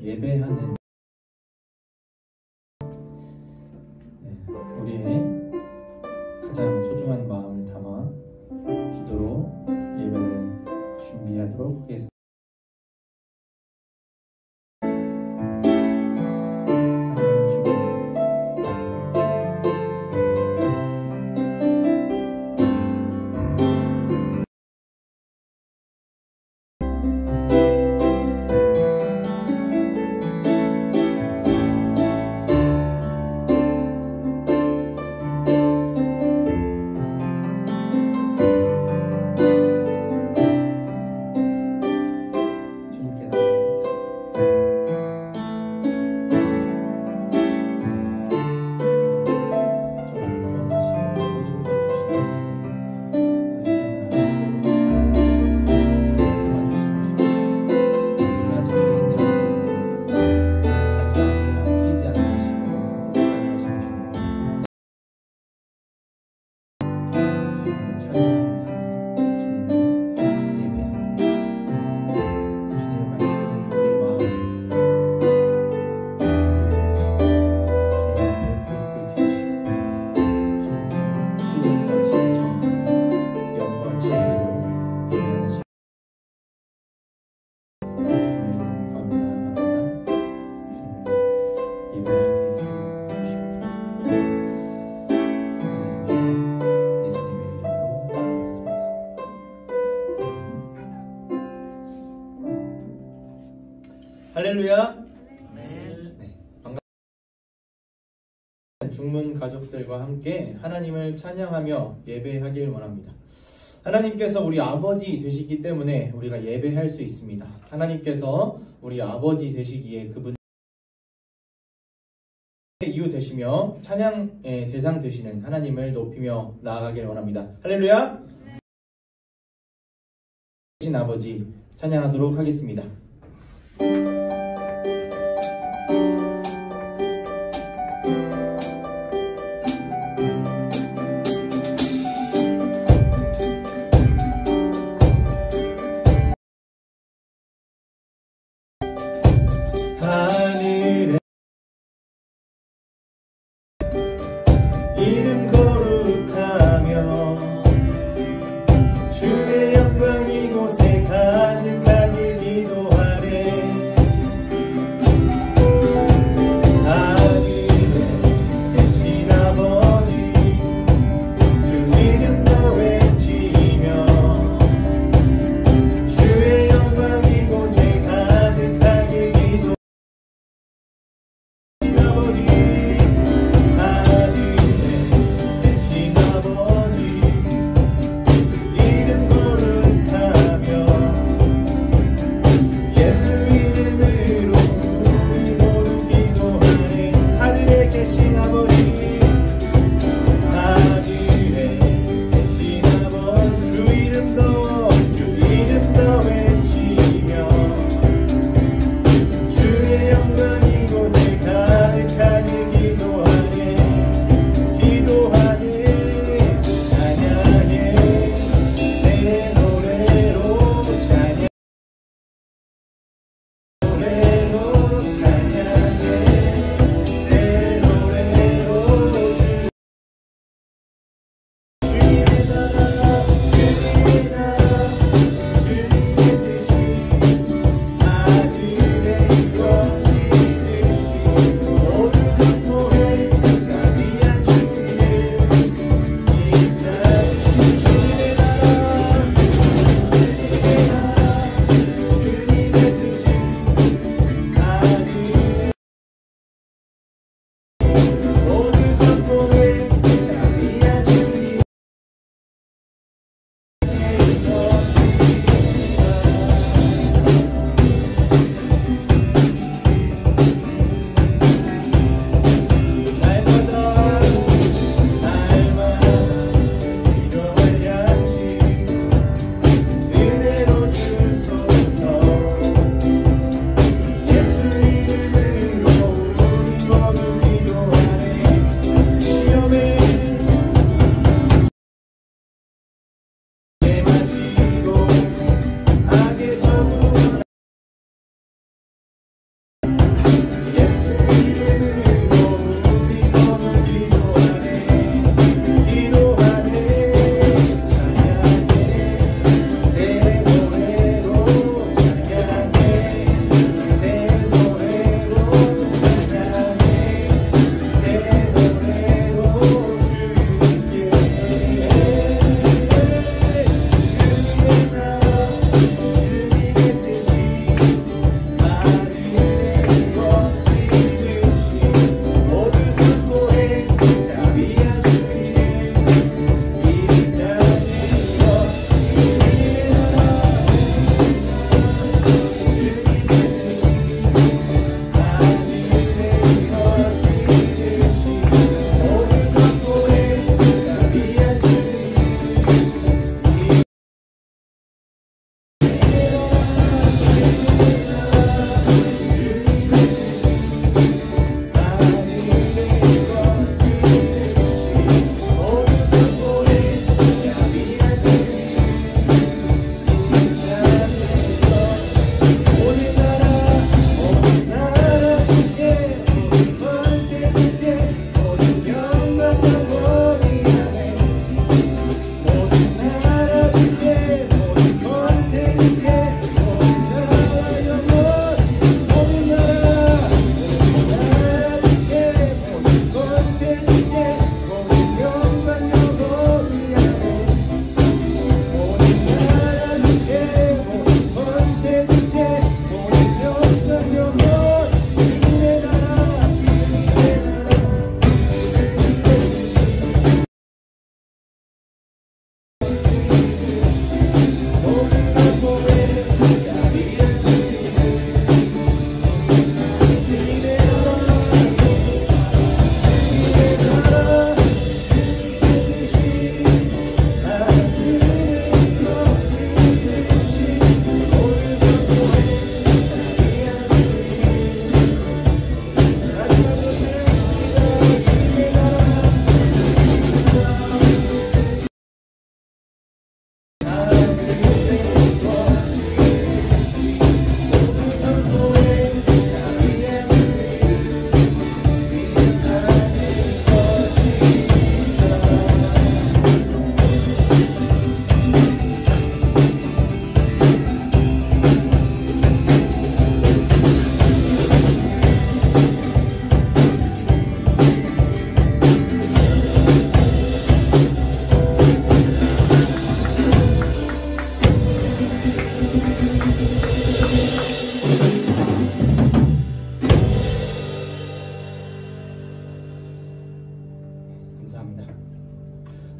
예배하는 우리의 가장 소중한 마음을 담아 기도로 예배를 준비하도록 하겠습니다. 할렐루야. 네. 반갑습니다. 중문 가족들과 함께 하나님을 찬양하며 예배하길 원합니다. 하나님께서 우리 아버지 되시기 때문에 우리가 예배할 수 있습니다. 하나님께서 우리 아버지 되시기에 그분 이유 되시며 찬양의 대상 되시는 하나님을 높이며 나아가길 원합니다. 할렐루야. 되신 아버지 찬양하도록 하겠습니다. 하늘에 이름 거룩하며 주의 영광 이곳에 가득하길 기도하네.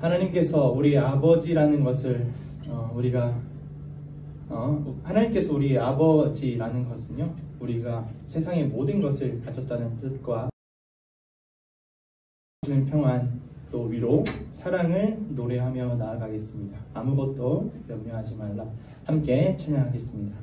하나님께서 우리의 아버지라는 것을 하나님께서 우리의 아버지라는 것은요, 우리가 세상의 모든 것을 가졌다는 뜻과 주는 평안, 또 위로, 사랑을 노래하며 나아가겠습니다. 아무것도 염려하지 말라. 함께 찬양하겠습니다.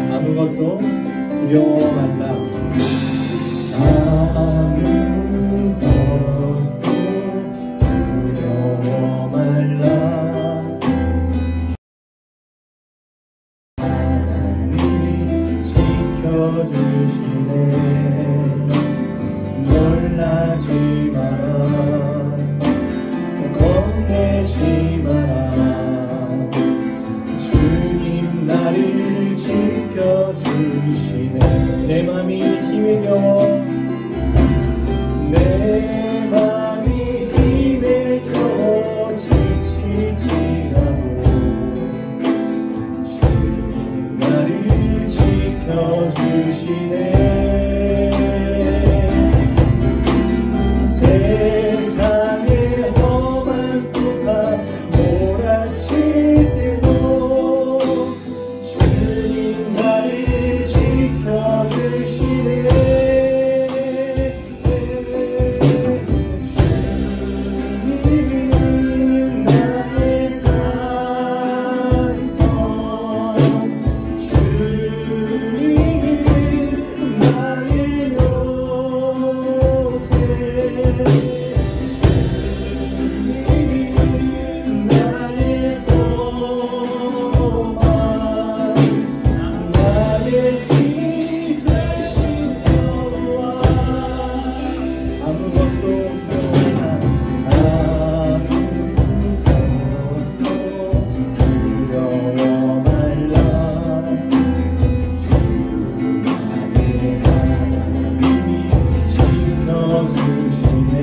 아무것도 두려워 말라. 아무것도 두려워 말라. 하나님이 지켜주시네. 놀라지 마라. 겁내지 마라. 주님 나를 지켜주시네. 내 맘이 힘에 겨워, 내 맘이 힘에 겨워 지치지라도 주님 나를 지켜주시네. 세상의 험한 풍파 몰아칠 때도 주님 나를 지켜주시네. 주님은 나의 산성, 주님은 나의 요새, 주님은 나의 소망, 나의 힘 되신 여호와. 아무것도 두려워 말라. 주 나의 하나님이 지켜주시네.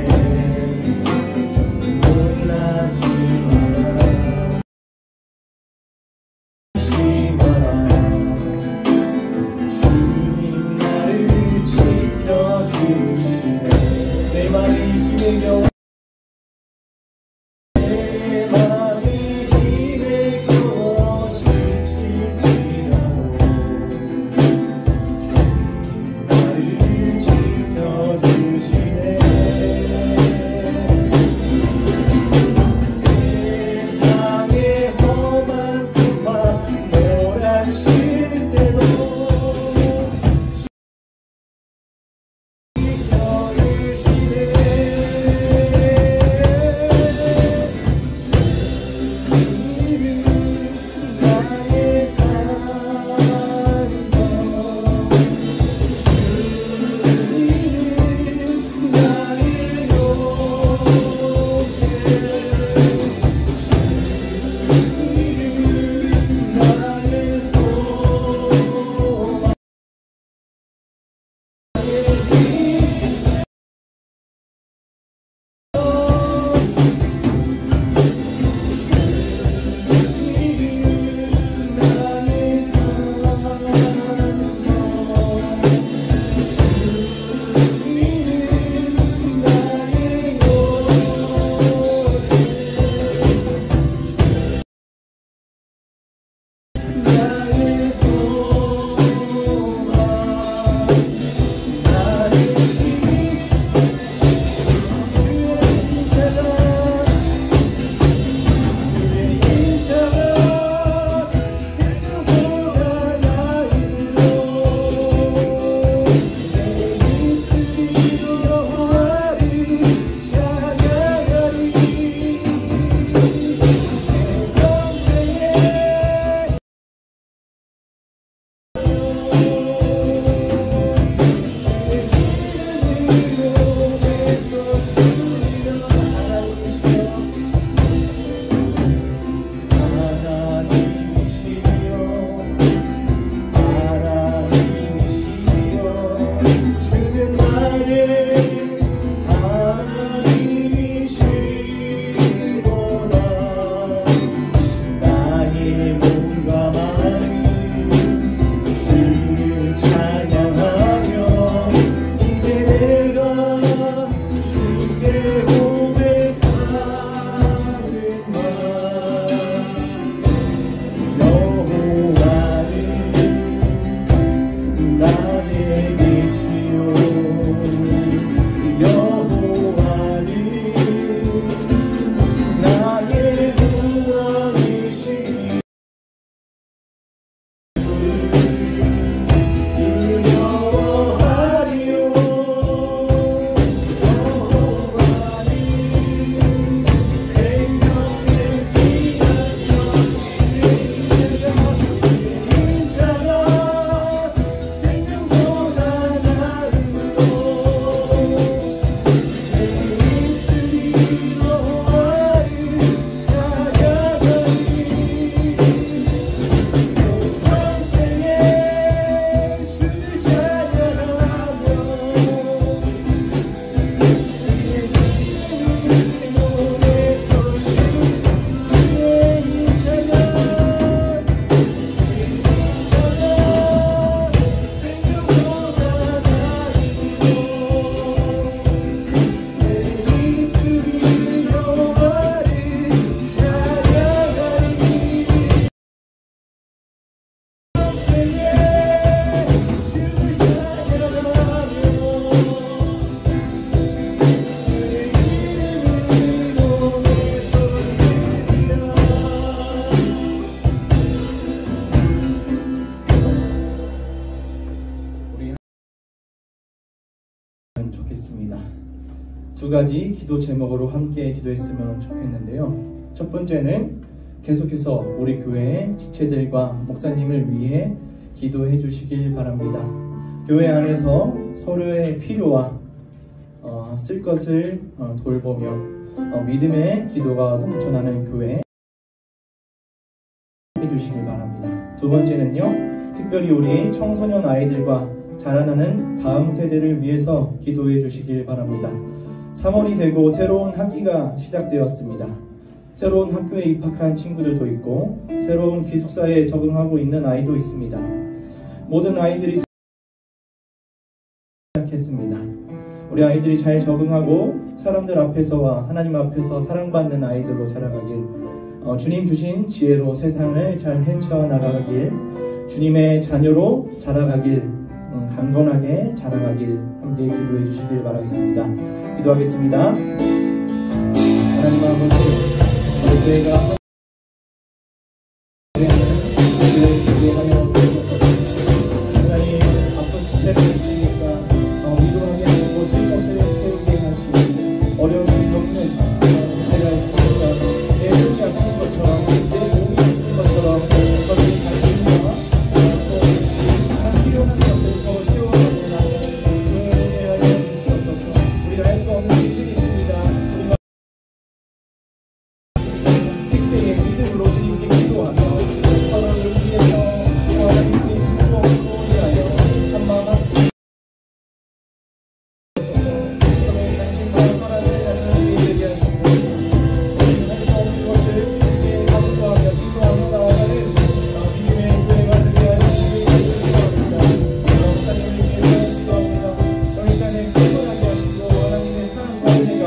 두 가지 기도 제목으로 함께 기도했으면 좋겠는데요. 첫 번째는 계속해서 우리 교회의 지체들과 목사님을 위해 기도해 주시길 바랍니다. 교회 안에서 서로의 필요와 쓸 것을 돌보며 믿음의 기도가 넘쳐나는 교회 해주시길 바랍니다. 두 번째는요, 특별히 우리 청소년 아이들과 자라나는 다음 세대를 위해서 기도해 주시길 바랍니다. 3월이 되고 새로운 학기가 시작되었습니다. 새로운 학교에 입학한 친구들도 있고 새로운 기숙사에 적응하고 있는 아이도 있습니다. 모든 아이들이 시작했습니다. 우리 아이들이 잘 적응하고 사람들 앞에서와 하나님 앞에서 사랑받는 아이들로 자라가길, 주님 주신 지혜로 세상을 잘 헤쳐나가길, 주님의 자녀로 자라가길, 강건하게 자라가길 함께 기도해 주시길 바라겠습니다. 기도하겠습니다. 하나님 아버지, 우리 교회가 기도하며 주옵소서. 하나님, 앞선 지체를 있으니까 위로하게 하시고 쓸 것을 채우게 하시고 어려움이 없는 지체가 있으니까 내 손이 아픈 것처럼 내 몸이 아픈 것처럼 저들이 관심과 또 필요한 것을 서로 채워가는 은혜하게 주시옵소서. 우리가 할 수 없는 일들이 있습니다. 우리가 택배의 믿음으로 주님께 기도하며 서로를 위해서 하나님께 기도하고 위하여 한마음 함께 서로의 관심과 사랑을 나누는 일을 위하여 우리는 할 수 없는 것을 주님께 감사하며 기도하며 나아가는 믿음의 교회가 되게 하시길 기도합니다. 목사님을 위해서 기도합니다. 이 시간에 충분하게 하시고 하나님의 사랑과 은혜가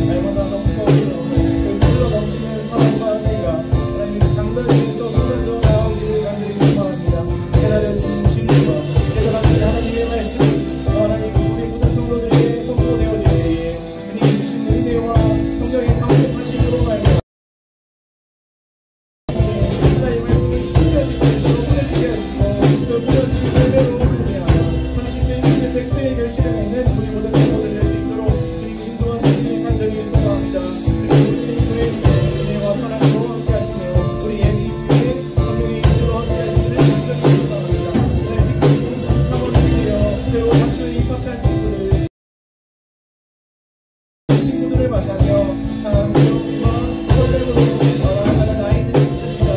날마다 넘쳐오며 그 흘러 넘치는 사랑과 은혜가 하나님 당달 위에서 쏟아져 나오기를 간절히 소망합니다. 깨달은 진리와 깨달은 하나님의 말씀이 하나님 우리 모든 성도들에게 선포되어질 때에 주님 주신 은혜와 성령의 강력하심으로 말미암아 하나님의 말씀을 신뢰하게 하시고 보내주게 하시고 그 무너진 열매로 말미암아 30대 20대 100세의 결실을 맺는 우리 모든 성도들 될 수 있도록 주님 인도하시니 간절히 소망합니다. 우리 교회의 은혜와 사랑으로 함께 하시며 우리 예비교회 성령의 인도로 함께 하시기를 간절히 소망합니다. 오늘 특별히 3월이 되어 새로운 학교에 입학한 친구들을 만나며 감동과 설렘으로 나아가는 아이들이 있습니다.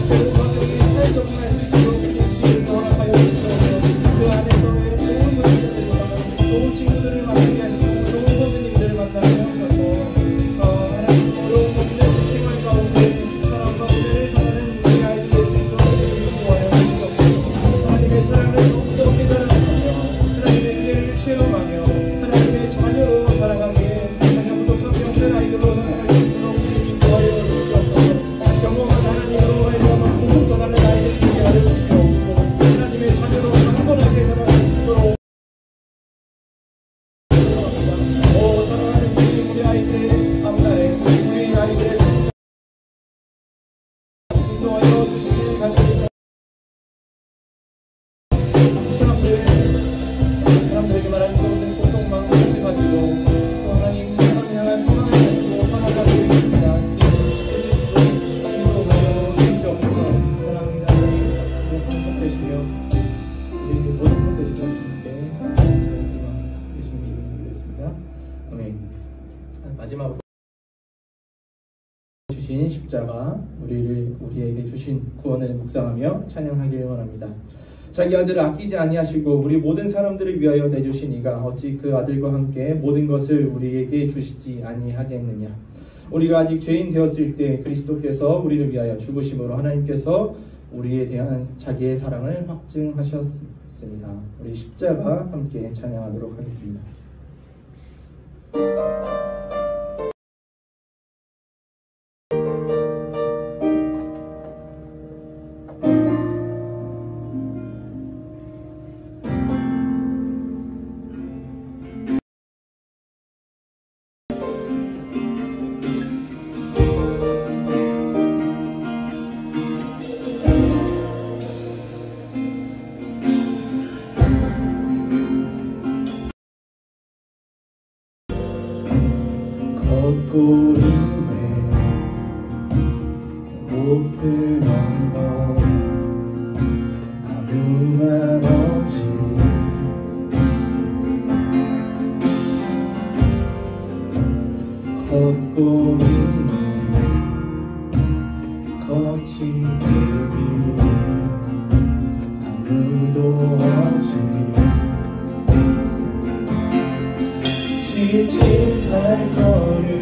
새로운 환경에 잘 적응할 수 있도록 주님 허락하여 주시옵소서. 그 안에서의 좋은 분들과 좋은 친구들을 만나게 하시고 좋은 선생님들을 만나게 하셔서 하나님 어려움 없는 생활 가운데 사랑과 은혜를 전하는 우리 아이들 될 수 있도록 인도하여 주시옵소서. 하나님의 사랑을 더욱더 깨달아가며 하나님의 은혜를 체험하며 하나님의 자녀로 살아가게 자녀부터 성령된 아이들로 살아갈 수 있도록 주님 인도하여 주시옵소서. 경험한 하나님으로 말미암아 복음 전하는 아이들 되게 하여 주시옵시고 하나님의 자녀로 강건하게 살아갈 수 있도록 사랑하는 주님, 우리 아이들의 앞날에 우리 아이들의 인도하여 주시길 간절히 사람들에게 말할 수 없는 고통망을 가지고 또 하나님 향한 소망을 가지고 살아가고 있습니다. 주님 해주시고 인도하여 주시옵소서. 사랑합니다. 하나님, 감사되시며 우리 모든 것 되시던 주님께 기도합니다. 예수님 이름으로 기도했습니다. 아멘. 마지막으로 주신 십자가 우리에게 주신 구원을 묵상하며 찬양하길 원합니다. 자기 아들을 아끼지 아니하시고 우리 모든 사람들을 위하여 내주신 이가 어찌 그 아들과 함께 모든 것을 우리에게 주시지 아니하겠느냐. 우리가 아직 죄인 되었을 때 그리스도께서 우리를 위하여 죽으심으로 하나님께서 우리에 대한 자기의 사랑을 확증하셨습니다. 우리 십자가 함께 찬양하도록 하겠습니다. 걷고 있네. 못 들은 거 아무 말 없이 걷고 있네. 거친 그 길 아무도 없이 지친 발걸음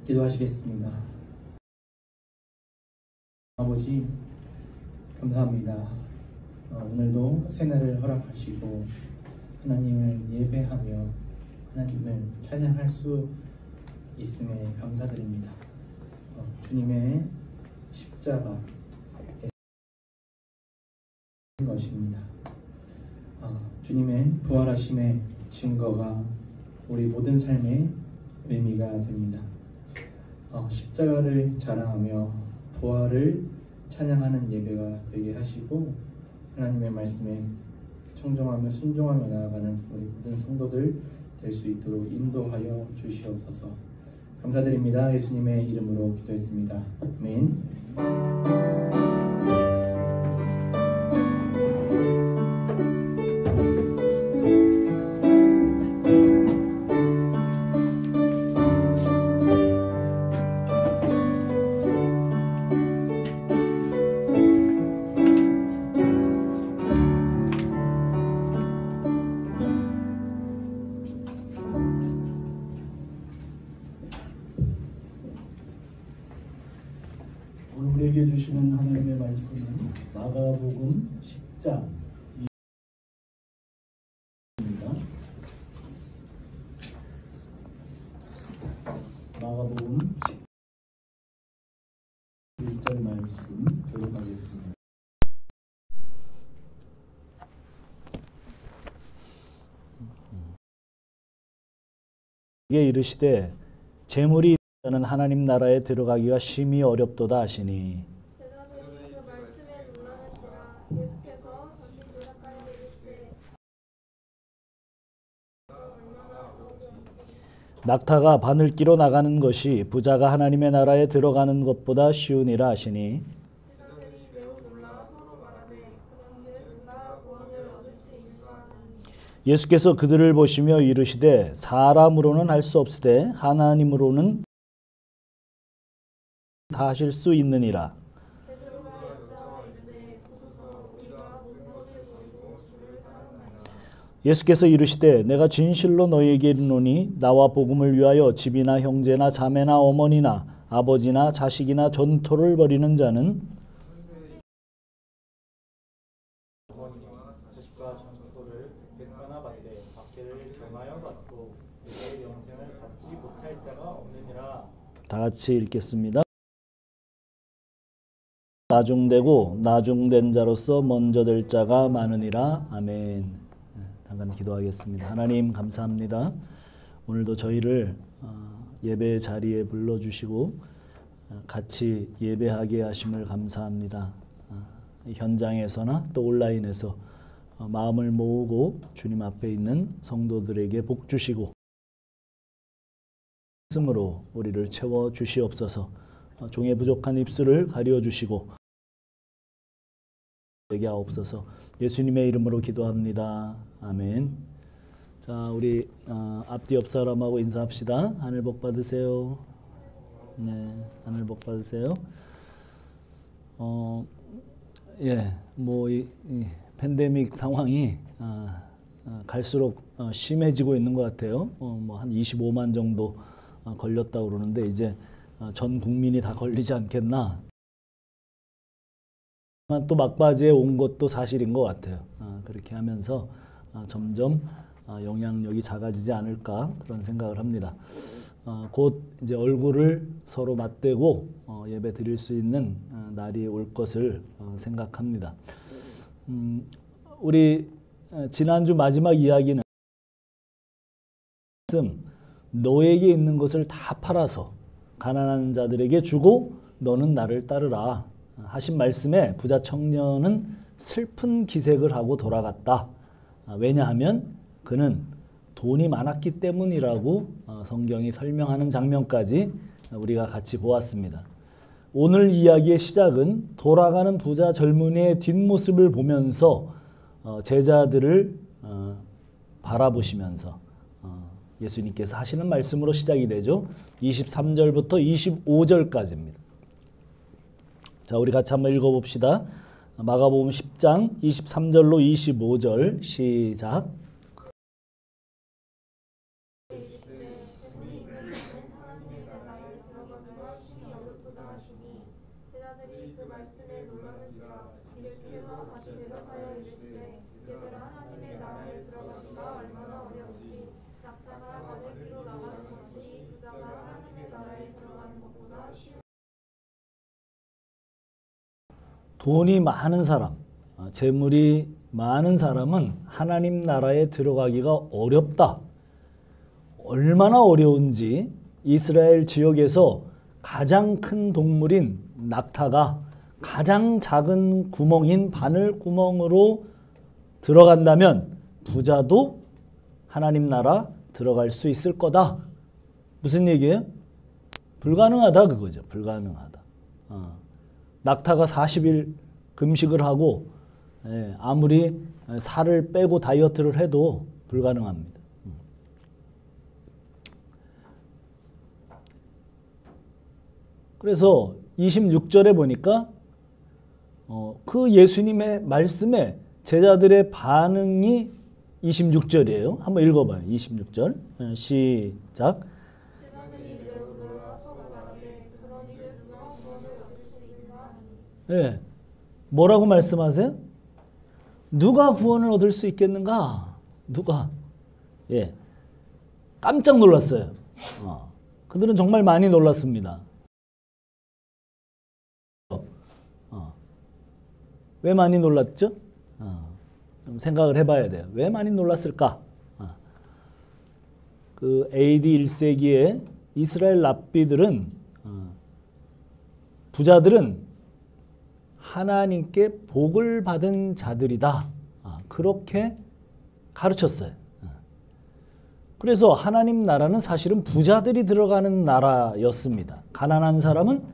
기도하시겠습니다. 아버지 감사합니다. 오늘도 새날을 허락하시고 하나님을 예배하며 하나님을 찬양할 수 있음에 감사드립니다. 주님의 십자가 것입니다. 주님의 부활하심의 증거가 우리 모든 삶의 의미가 됩니다. 십자가를 자랑하며 부활을 찬양하는 예배가 되게 하시고 하나님의 말씀에 청정하며 순종하며 나아가는 우리 모든 성도들 될 수 있도록 인도하여 주시옵소서. 감사드립니다. 예수님의 이름으로 기도했습니다. 아멘. 오늘 우리에게 주시는 하나님의 말씀은 마가복음 10장 입니다. 마가복음 11절 말씀 교독하겠습니다. 이게 이르시되 재물이 있다는 하나님 나라에 들어가기가 심히 어렵도다 하시니 제자들이 그 말씀에 놀라는지라. 예수께서 자기 대답하여 이르시되 얼마나 어려운지 낙타가 바늘기로 나가는 것이 부자가 하나님의 나라에 들어가는 것보다 쉬우니라 하시니 제자들이 매우 놀라 서로 말하되 그런즉 누가 구원을 얻을 수 있는가 하니 예수께서 그들을 보시며 이르시되 사람으로는 할 수 없으되 하나님으로는 다 하실 수 있느니라. 베드로가 여짜와 이르되 보소서 우리가 모든 것을 버리고 주를 따르나이다. 예수께서 이르시되 내가 진실로 너희에게 이르노니 나와 복음을 위하여 집이나 형제나 자매나 어머니나 아버지나 자식이나 전토를 벌이는 자는 어머니와 자식과 전토를 백하나 받되 박해를 경하여 받고 내 영생을 받지 못할 자가 없느니라. 다 같이 읽겠습니다. 나중되고 나중된 자로서 먼저 될 자가 많으니라. 아멘. 잠깐 기도하겠습니다. 하나님 감사합니다. 오늘도 저희를 예배 자리에 불러주시고 같이 예배하게 하심을 감사합니다. 현장에서나 또 온라인에서 마음을 모으고 주님 앞에 있는 성도들에게 복 주시고 말씀으로 우리를 채워 주시옵소서. 종의 부족한 입술을 가려 주시고 되게 하옵소서. 예수님의 이름으로 기도합니다. 아멘. 자, 우리 앞뒤 옆 사람하고 인사합시다. 하늘 복 받으세요. 네, 하늘 복 받으세요. 이 팬데믹 상황이 갈수록 심해지고 있는 것 같아요. 한 25만 정도 걸렸다고 그러는데 이제 전 국민이 다 걸리지 않겠나. 또 막바지에 온 것도 사실인 것 같아요. 그렇게 하면서 점점 영향력이 작아지지 않을까 그런 생각을 합니다. 곧 이제 얼굴을 서로 맞대고 예배 드릴 수 있는 날이 올 것을 생각합니다. 우리 지난주 마지막 이야기는 너에게 있는 것을 다 팔아서 가난한 자들에게 주고 너는 나를 따르라 하신 말씀에 부자 청년은 슬픈 기색을 하고 돌아갔다. 왜냐하면 그는 돈이 많았기 때문이라고 성경이 설명하는 장면까지 우리가 같이 보았습니다. 오늘 이야기의 시작은 돌아가는 부자 젊은이의 뒷모습을 보면서 제자들을 바라보시면서 예수님께서 하시는 말씀으로 시작이 되죠. 23절부터 25절까지입니다. 자, 우리 같이 한번 읽어봅시다. 마가복음 10장 23절로 25절 시작. 재물이 있는 자는 하나님의 나라에 들어가지 제자들이 그 말씀에 놀라는지라. 예수께서 다시 대답하여 이르시되 얘들아 하나님의 나라에 들어가기가 얼마나 어려운지 낙타가 바늘기로 나가는 것이 부자가 하나님의 나라에 들어가는 것보다 쉬운. 돈이 많은 사람, 재물이 많은 사람은 하나님 나라에 들어가기가 어렵다. 얼마나 어려운지 이스라엘 지역에서 가장 큰 동물인 낙타가 가장 작은 구멍인 바늘 구멍으로 들어간다면 부자도 하나님 나라 들어갈 수 있을 거다. 무슨 얘기예요? 불가능하다 그거죠. 불가능하다. 낙타가 40일 금식을 하고 아무리 살을 빼고 다이어트를 해도 불가능합니다. 그래서 26절에 보니까 그 예수님의 말씀에 제자들의 반응이 26절이에요. 한번 읽어봐요. 26절 시작. 제자들이 매우 놀라서 말하되 그런즉 누가 구원을 얻을 수 있는가 하니. 네. 뭐라고 말씀하세요? 누가 구원을 얻을 수 있겠는가? 누가? 예. 깜짝 놀랐어요. 그들은 정말 많이 놀랐습니다. 왜 많이 놀랐죠? 좀 생각을 해봐야 돼요. 왜 많이 놀랐을까? 그 AD 1세기에 이스라엘 랍비들은 부자들은 하나님께 복을 받은 자들이다. 그렇게 가르쳤어요. 그래서 하나님 나라는 사실은 부자들이 들어가는 나라였습니다. 가난한 사람은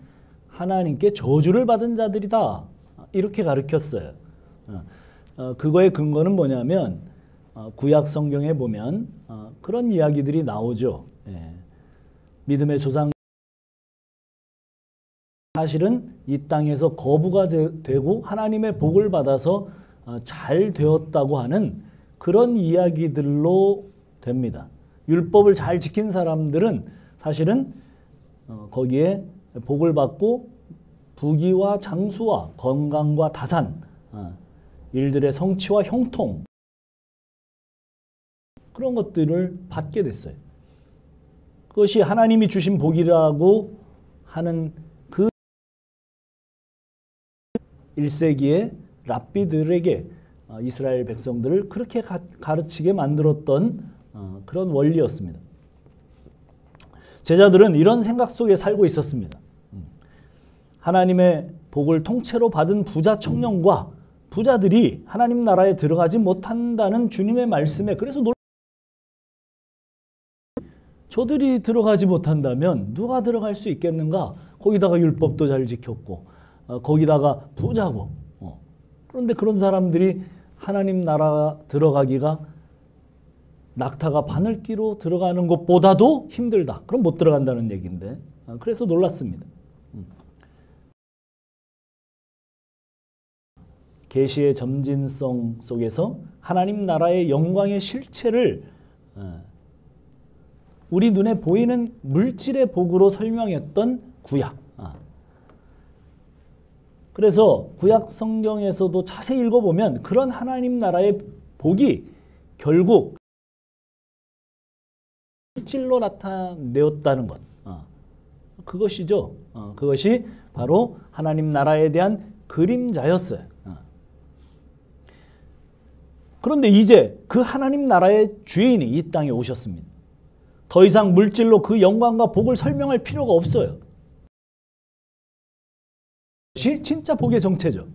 하나님께 저주를 받은 자들이다. 이렇게 가르쳤어요. 그거의 근거는 뭐냐면 구약 성경에 보면 그런 이야기들이 나오죠. 믿음의 조상 사실은 이 땅에서 거부가 되고 하나님의 복을 받아서 잘 되었다고 하는 그런 이야기들로 됩니다. 율법을 잘 지킨 사람들은 사실은 거기에 복을 받고 부귀와 장수와 건강과 다산, 일들의 성취와 형통 그런 것들을 받게 됐어요. 그것이 하나님이 주신 복이라고 하는 그 1세기의 랍비들에게 이스라엘 백성들을 그렇게 가르치게 만들었던 그런 원리였습니다. 제자들은 이런 생각 속에 살고 있었습니다. 하나님의 복을 통째로 받은 부자 청년과 부자들이 하나님 나라에 들어가지 못한다는 주님의 말씀에 그래서 저들이 들어가지 못한다면 누가 들어갈 수 있겠는가? 거기다가 율법도 잘 지켰고 거기다가 부자고 그런데 그런 사람들이 하나님 나라 들어가기가 낙타가 바늘기로 들어가는 것보다도 힘들다. 그럼 못 들어간다는 얘기인데 그래서 놀랐습니다. 계시의 점진성 속에서 하나님 나라의 영광의 실체를 우리 눈에 보이는 물질의 복으로 설명했던 구약. 그래서 구약 성경에서도 자세히 읽어보면 그런 하나님 나라의 복이 결국 물질로 나타내었다는 것. 그것이죠. 그것이 바로 하나님 나라에 대한 그림자였어요. 그런데 이제 그 하나님 나라의 주인이 이 땅에 오셨습니다. 더 이상 물질로 그 영광과 복을 설명할 필요가 없어요. 그것이 진짜 복의 정체죠.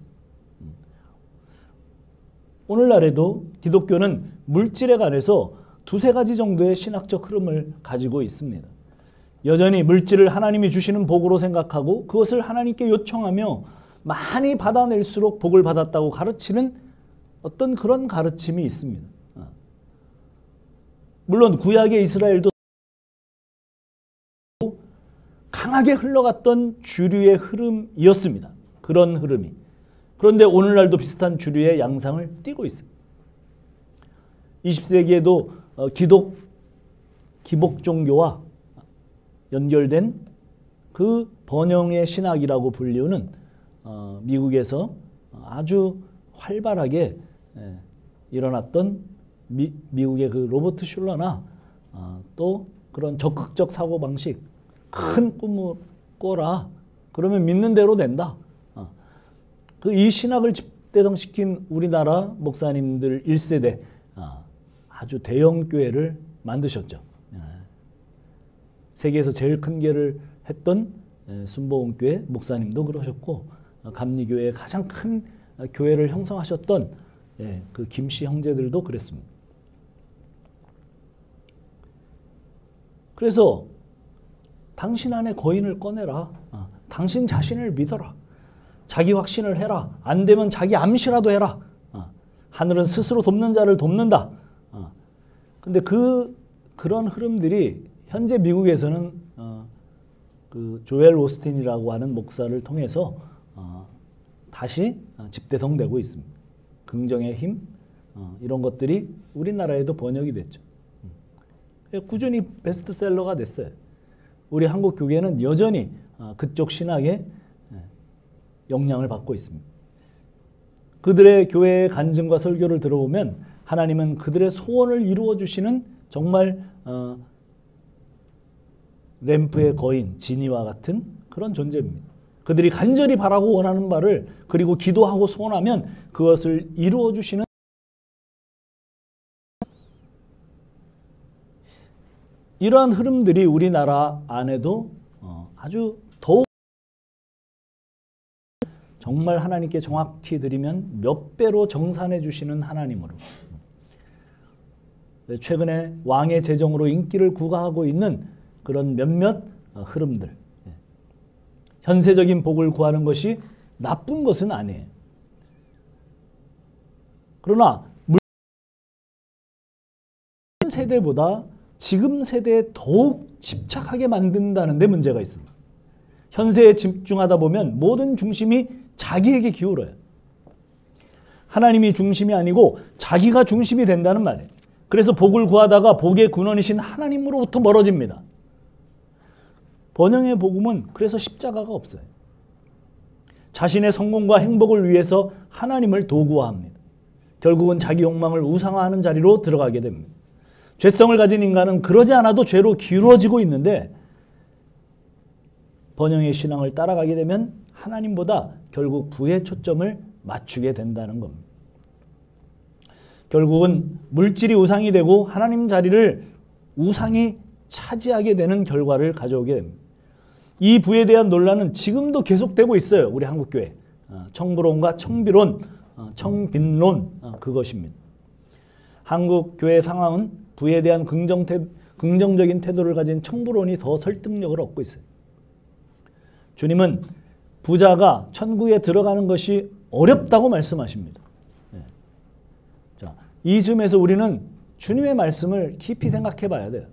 오늘날에도 기독교는 물질에 관해서 두세 가지 정도의 신학적 흐름을 가지고 있습니다. 여전히 물질을 하나님이 주시는 복으로 생각하고 그것을 하나님께 요청하며 많이 받아낼수록 복을 받았다고 가르치는 어떤 그런 가르침이 있습니다. 물론 구약의 이스라엘도 강하게 흘러갔던 주류의 흐름이었습니다. 그런 흐름이. 그런데 오늘날도 비슷한 주류의 양상을 띠고 있습니다. 20세기에도 기복 종교와 연결된 그 번영의 신학이라고 불리우는 미국에서 아주 활발하게 일어났던 미국의 그 로버트 슐러나 또 그런 적극적 사고방식, 큰 꿈을 꿔라. 그러면 믿는 대로 된다. 그 이 신학을 집대성시킨 우리나라 목사님들 1세대 아주 대형 교회를 만드셨죠. 세계에서 제일 큰 교회를 했던 순복음교회 목사님도 그러셨고, 감리교회의 가장 큰 교회를 형성하셨던 그 김씨 형제들도 그랬습니다. 그래서 당신 안에 거인을 꺼내라. 당신 자신을 믿어라. 자기 확신을 해라. 안 되면 자기 암시라도 해라. 하늘은 스스로 돕는 자를 돕는다. 근데 그런 흐름들이 현재 미국에서는 그 조엘 오스틴이라고 하는 목사를 통해서 다시 집대성되고 있습니다. 긍정의 힘, 이런 것들이 우리나라에도 번역이 됐죠. 꾸준히 베스트셀러가 됐어요. 우리 한국 교계는 여전히 그쪽 신학에 영향을 받고 있습니다. 그들의 교회의 간증과 설교를 들어보면 하나님은 그들의 소원을 이루어 주시는 정말 램프의 거인, 지니와 같은 그런 존재입니다. 그들이 간절히 바라고 원하는 바를 그리고 기도하고 소원하면 그것을 이루어 주시는, 이러한 흐름들이 우리나라 안에도 아주 더욱 정말 하나님께 정확히 드리면 몇 배로 정산해 주시는 하나님으로, 최근에 왕의 재정으로 인기를 구가하고 있는 그런 몇몇 흐름들, 현세적인 복을 구하는 것이 나쁜 것은 아니에요. 그러나 세대보다 지금 세대에 더욱 집착하게 만든다는 데 문제가 있습니다. 현세에 집중하다 보면 모든 중심이 자기에게 기울어요. 하나님이 중심이 아니고 자기가 중심이 된다는 말이에요. 그래서 복을 구하다가 복의 근원이신 하나님으로부터 멀어집니다. 번영의 복음은 그래서 십자가가 없어요. 자신의 성공과 행복을 위해서 하나님을 도구화합니다. 결국은 자기 욕망을 우상화하는 자리로 들어가게 됩니다. 죄성을 가진 인간은 그러지 않아도 죄로 기울어지고 있는데, 번영의 신앙을 따라가게 되면 하나님보다 결국 부의 초점을 맞추게 된다는 겁니다. 결국은 물질이 우상이 되고 하나님 자리를 우상이 차지하게 되는 결과를 가져오게 됩니다. 이 부에 대한 논란은 지금도 계속되고 있어요. 우리 한국교회. 청부론과 청비론, 청빈론, 그것입니다. 한국교회 상황은 부에 대한 긍정적인 태도를 가진 청부론이 더 설득력을 얻고 있어요. 주님은 부자가 천국에 들어가는 것이 어렵다고 말씀하십니다. 자, 이 점에서 우리는 주님의 말씀을 깊이 생각해 봐야 돼요.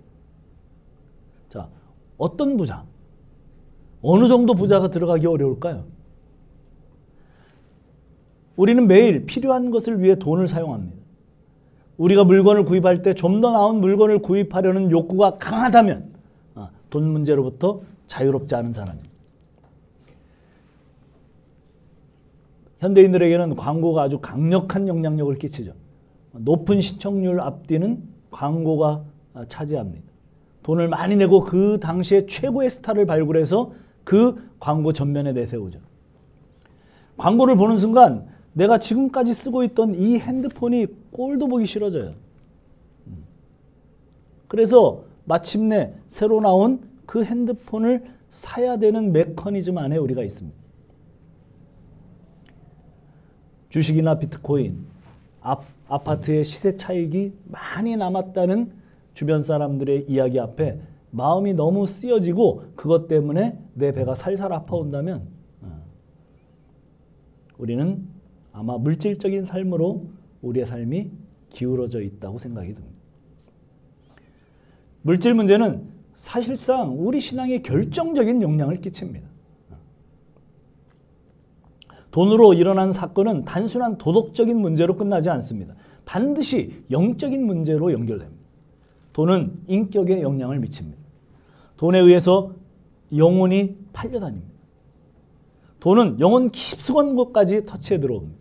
자, 어떤 부자? 어느 정도 부자가 들어가기 어려울까요? 우리는 매일 필요한 것을 위해 돈을 사용합니다. 우리가 물건을 구입할 때 좀 더 나은 물건을 구입하려는 욕구가 강하다면 돈 문제로부터 자유롭지 않은 사람입니다. 현대인들에게는 광고가 아주 강력한 영향력을 끼치죠. 높은 시청률 앞뒤는 광고가 차지합니다. 돈을 많이 내고 그 당시에 최고의 스타를 발굴해서 그 광고 전면에 내세우죠. 광고를 보는 순간 내가 지금까지 쓰고 있던 이 핸드폰이 꼴도 보기 싫어져요. 그래서 마침내 새로 나온 그 핸드폰을 사야 되는 메커니즘 안에 우리가 있습니다. 주식이나 비트코인, 아파트의 시세 차익이 많이 남았다는 주변 사람들의 이야기 앞에 마음이 너무 쓰여지고 그것 때문에 내 배가 살살 아파온다면 우리는 아마 물질적인 삶으로 우리의 삶이 기울어져 있다고 생각이 듭니다. 물질 문제는 사실상 우리 신앙에 결정적인 영향을 끼칩니다. 돈으로 일어난 사건은 단순한 도덕적인 문제로 끝나지 않습니다. 반드시 영적인 문제로 연결됩니다. 돈은 인격에 영향을 미칩니다. 돈에 의해서 영혼이 팔려다닙니다. 돈은 영혼 깊숙한 곳까지 터치해 들어옵니다.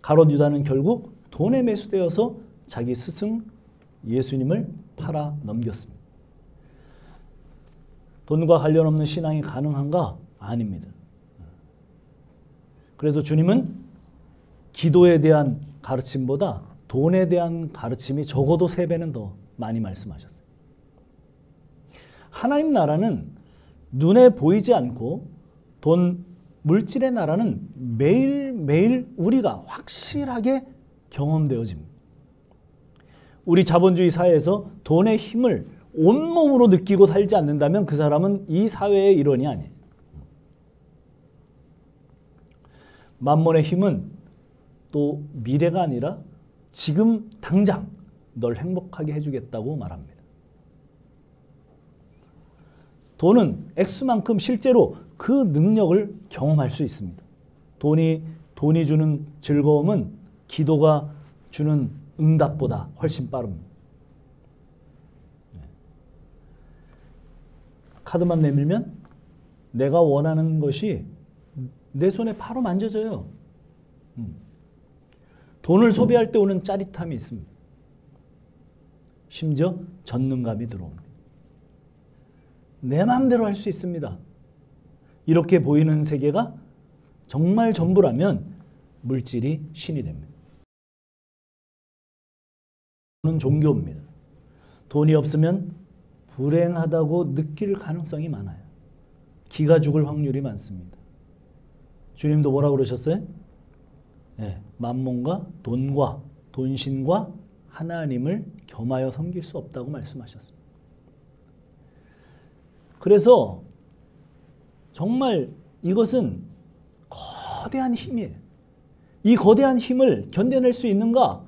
가롯 유다는 결국 돈에 매수되어서 자기 스승 예수님을 팔아 넘겼습니다. 돈과 관련 없는 신앙이 가능한가? 아닙니다. 그래서 주님은 기도에 대한 가르침보다 돈에 대한 가르침이 적어도 3배는 더 많이 말씀하셨어요. 하나님 나라는 눈에 보이지 않고 돈, 물질의 나라는 매일매일 우리가 확실하게 경험되어집니다. 우리 자본주의 사회에서 돈의 힘을 온몸으로 느끼고 살지 않는다면 그 사람은 이 사회의 일원이 아니에요. 만몬의 힘은 또 미래가 아니라 지금 당장 널 행복하게 해주겠다고 말합니다. 돈은 액수만큼 실제로 그 능력을 경험할 수 있습니다. 돈이 주는 즐거움은 기도가 주는 응답보다 훨씬 빠릅니다. 카드만 내밀면 내가 원하는 것이 내 손에 바로 만져져요. 돈을 소비할 때 오는 짜릿함이 있습니다. 심지어 전능감이 들어옵니다. 내 마음대로 할 수 있습니다. 이렇게 보이는 세계가 정말 전부라면 물질이 신이 됩니다. 돈은 종교입니다. 돈이 없으면 불행하다고 느낄 가능성이 많아요. 기가 죽을 확률이 많습니다. 주님도 뭐라고 그러셨어요? 네, 만몬과 돈과 돈신과 하나님을 겸하여 섬길 수 없다고 말씀하셨습니다. 그래서 정말 이것은 거대한 힘이에요. 이 거대한 힘을 견뎌낼 수 있는가?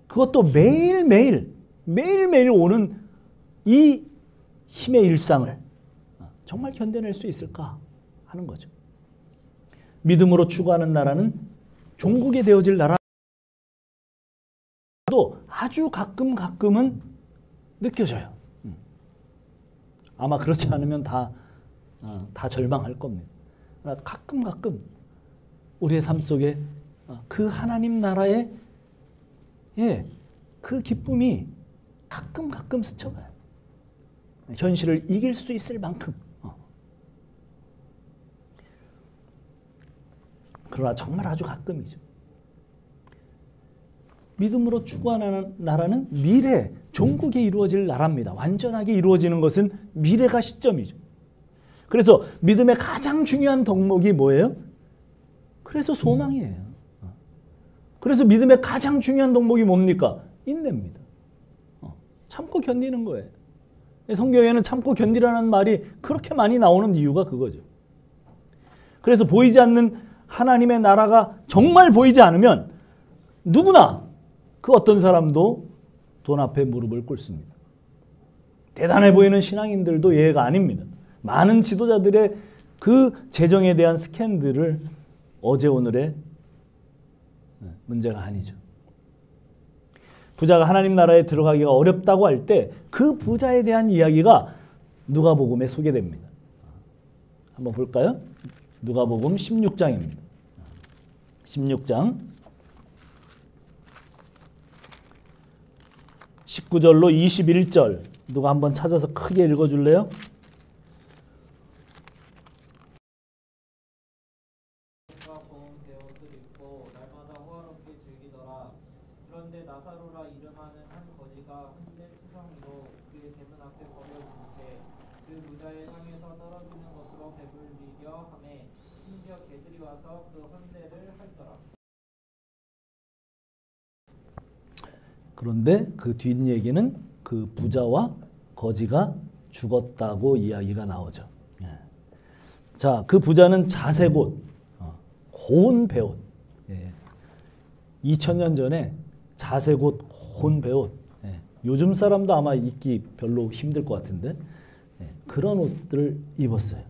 그것도 매일매일 오는 이 힘의 일상을 정말 견뎌낼 수 있을까 하는 거죠. 믿음으로 추구하는 나라는 종국이 되어질 나라도 아주 가끔은 느껴져요. 아마 그렇지 않으면 다 절망할 겁니다. 가끔 우리의 삶 속에 그 하나님 나라의 그 기쁨이 가끔 스쳐가요. 현실을 이길 수 있을 만큼. 그러나 정말 아주 가끔이죠. 믿음으로 추구하는 나라는 미래, 종국에 이루어질 나라입니다. 완전하게 이루어지는 것은 미래가 시점이죠. 그래서 믿음의 가장 중요한 덕목이 뭐예요? 그래서 소망이에요. 그래서 믿음의 가장 중요한 덕목이 뭡니까? 인내입니다. 참고 견디는 거예요. 성경에는 참고 견디라는 말이 그렇게 많이 나오는 이유가 그거죠. 그래서 보이지 않는 하나님의 나라가 정말 보이지 않으면 누구나 그 어떤 사람도 돈 앞에 무릎을 꿇습니다. 대단해 보이는 신앙인들도 예외가 아닙니다. 많은 지도자들의 그 재정에 대한 스캔들을 어제 오늘의 문제가 아니죠. 부자가 하나님 나라에 들어가기가 어렵다고 할 때 그 부자에 대한 이야기가 누가복음에 소개됩니다. 한번 볼까요? 누가복음 16장입니다. 16장 19절로 21절 누가 한번 찾아서 크게 읽어줄래요? 그런데 나사로라 이름하는 한 거지가 한데 투성이로 그의 대문 앞에 버려진 채 그 부자의 상에서 떨어지는 것으로 배불리려 하매 심지어 개들이 와서 그 헌대를 핥더라. 그런데 그 뒷얘기는 그 부자와 거지가 죽었다고 이야기가 나오죠. 자, 그 부자는 자색옷, 고운 배옷. 2000년 전에 자색옷, 고운 배옷. 요즘 사람도 아마 입기 별로 힘들 것 같은데 그런 옷들을 입었어요.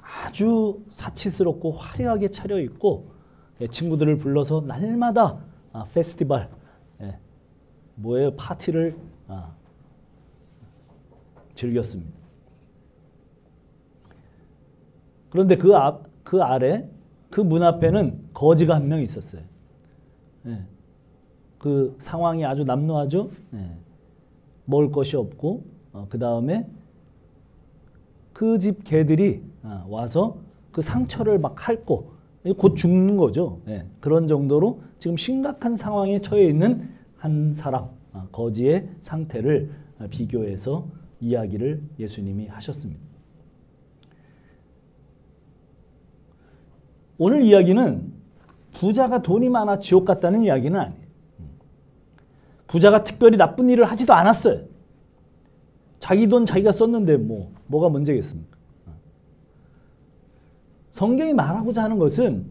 아주 사치스럽고 화려하게 차려입고 친구들을 불러서 날마다 페스티벌, 뭐예요? 파티를 즐겼습니다. 그런데 그 아래 그 문 앞에는 거지가 한 명 있었어요. 예. 그 상황이 아주 남루하죠. 예. 먹을 것이 없고 그 다음에 그 집 개들이 와서 그 상처를 막 핥고 곧 죽는 거죠. 예. 그런 정도로 지금 심각한 상황에 처해 있는 한 사람, 거지의 상태를 비교해서 이야기를 예수님이 하셨습니다. 오늘 이야기는 부자가 돈이 많아 지옥 갔다는 이야기는 아니에요. 부자가 특별히 나쁜 일을 하지도 않았어요. 자기 돈 자기가 썼는데 뭐가 문제겠습니까? 성경이 말하고자 하는 것은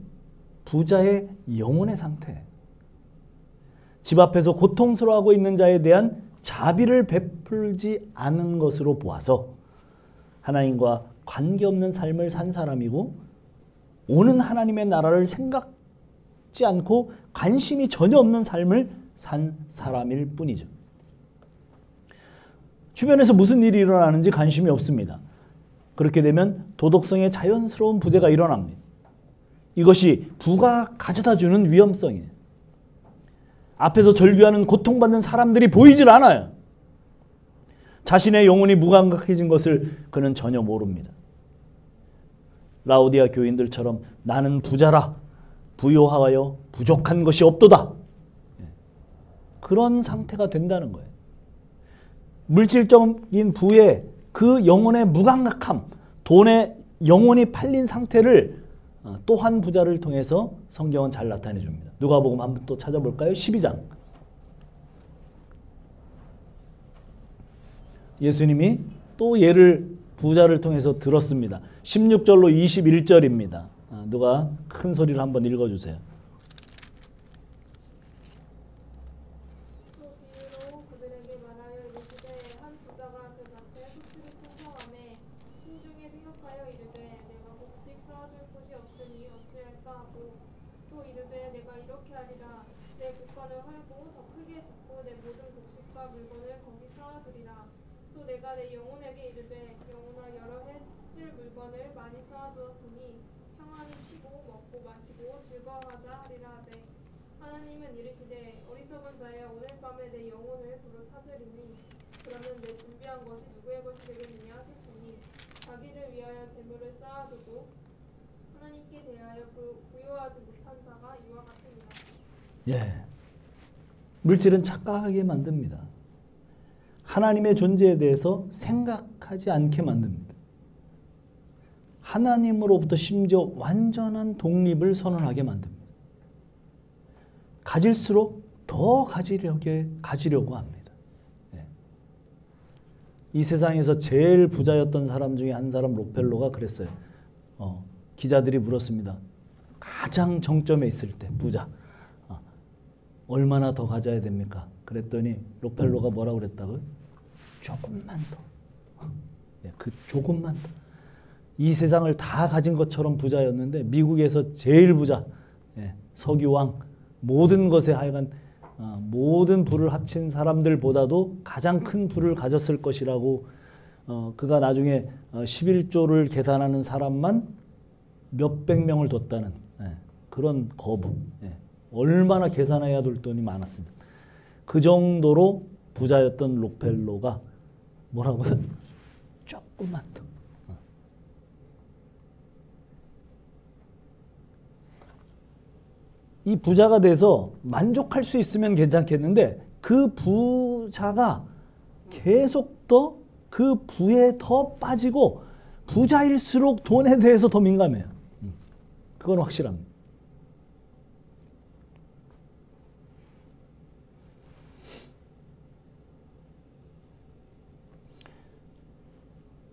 부자의 영혼의 상태, 집 앞에서 고통스러워하고 있는 자에 대한 자비를 베풀지 않은 것으로 보아서 하나님과 관계없는 삶을 산 사람이고 오는 하나님의 나라를 생각지 않고 관심이 전혀 없는 삶을 산 사람일 뿐이죠. 주변에서 무슨 일이 일어나는지 관심이 없습니다. 그렇게 되면 도덕성의 자연스러운 부재가 일어납니다. 이것이 부가 가져다주는 위험성이에요. 앞에서 절규하는 고통받는 사람들이 보이질 않아요. 자신의 영혼이 무감각해진 것을 그는 전혀 모릅니다. 라오디아 교인들처럼 나는 부자라 부요하여 부족한 것이 없도다. 그런 상태가 된다는 거예요. 물질적인 부의 그 영혼의 무감각함, 돈에 영혼이 팔린 상태를 또 한 부자를 통해서 성경은 잘 나타내 줍니다. 누가복음 한번 또 찾아볼까요? 12장. 예수님이 또 예를 부자를 통해서 들었습니다. 16절로 21절입니다. 누가 큰 소리를 한번 읽어주세요. 또 비유로 그들에게 말하여 이르시되 한 부자가 그 밭에 소출이 풍성하매 심중에 생각하여 이르되 내가 곡식 쌓아둘 곳이 없으니 어찌할까 하고 또 이르되 내가 이렇게 하리라 내 곡간을 헐고 더 크게 짓고 내 모든 곡식과 물건을 거기 쌓아두리라 또 내가 내 영혼에게 이르되 영혼아 여러 해 쓸 물건을 많이 쌓아두었으니 평안히 쉬고 먹고 마시고 즐거워하자 하리라 하되 하나님은 이르시되 어리석은 자여 오늘 밤에 내 영혼을 불로 찾으리니 그러면 내 준비한 것이 누구의 것이 되겠느냐 하셨으니 자기를 위하여 재물을 쌓아두고 하나님께 대하여 부요하지 못한 자가 이와 같으니라. 예, 물질은 착각하게 만듭니다. 하나님의 존재에 대해서 생각하지 않게 만듭니다. 하나님으로부터 심지어 완전한 독립을 선언하게 만듭니다. 가질수록 더 가지려고 합니다. 예. 이 세상에서 제일 부자였던 사람 중에 한 사람 록펠로가 그랬어요. 기자들이 물었습니다. 가장 정점에 있을 때 부자. 얼마나 더 가져야 됩니까? 그랬더니 록펠로가 뭐라고 그랬다고요? 조금만 더. 예, 그 조금만 더. 이 세상을 다 가진 것처럼 부자였는데 미국에서 제일 부자, 예, 석유왕, 모든 것에 하여간 모든 부를 합친 사람들보다도 가장 큰 부를 가졌을 것이라고 그가 나중에 11조를 계산하는 사람만 몇백 명을 뒀다는 그런 거부. 얼마나 계산해야 될 돈이 많았습니다. 그 정도로 부자였던 록펠로가 뭐라고요? 조금만 더. 이 부자가 돼서 만족할 수 있으면 괜찮겠는데 그 부자가 계속 더 그 부에 더 빠지고 부자일수록 돈에 대해서 더 민감해요. 그건 확실합니다.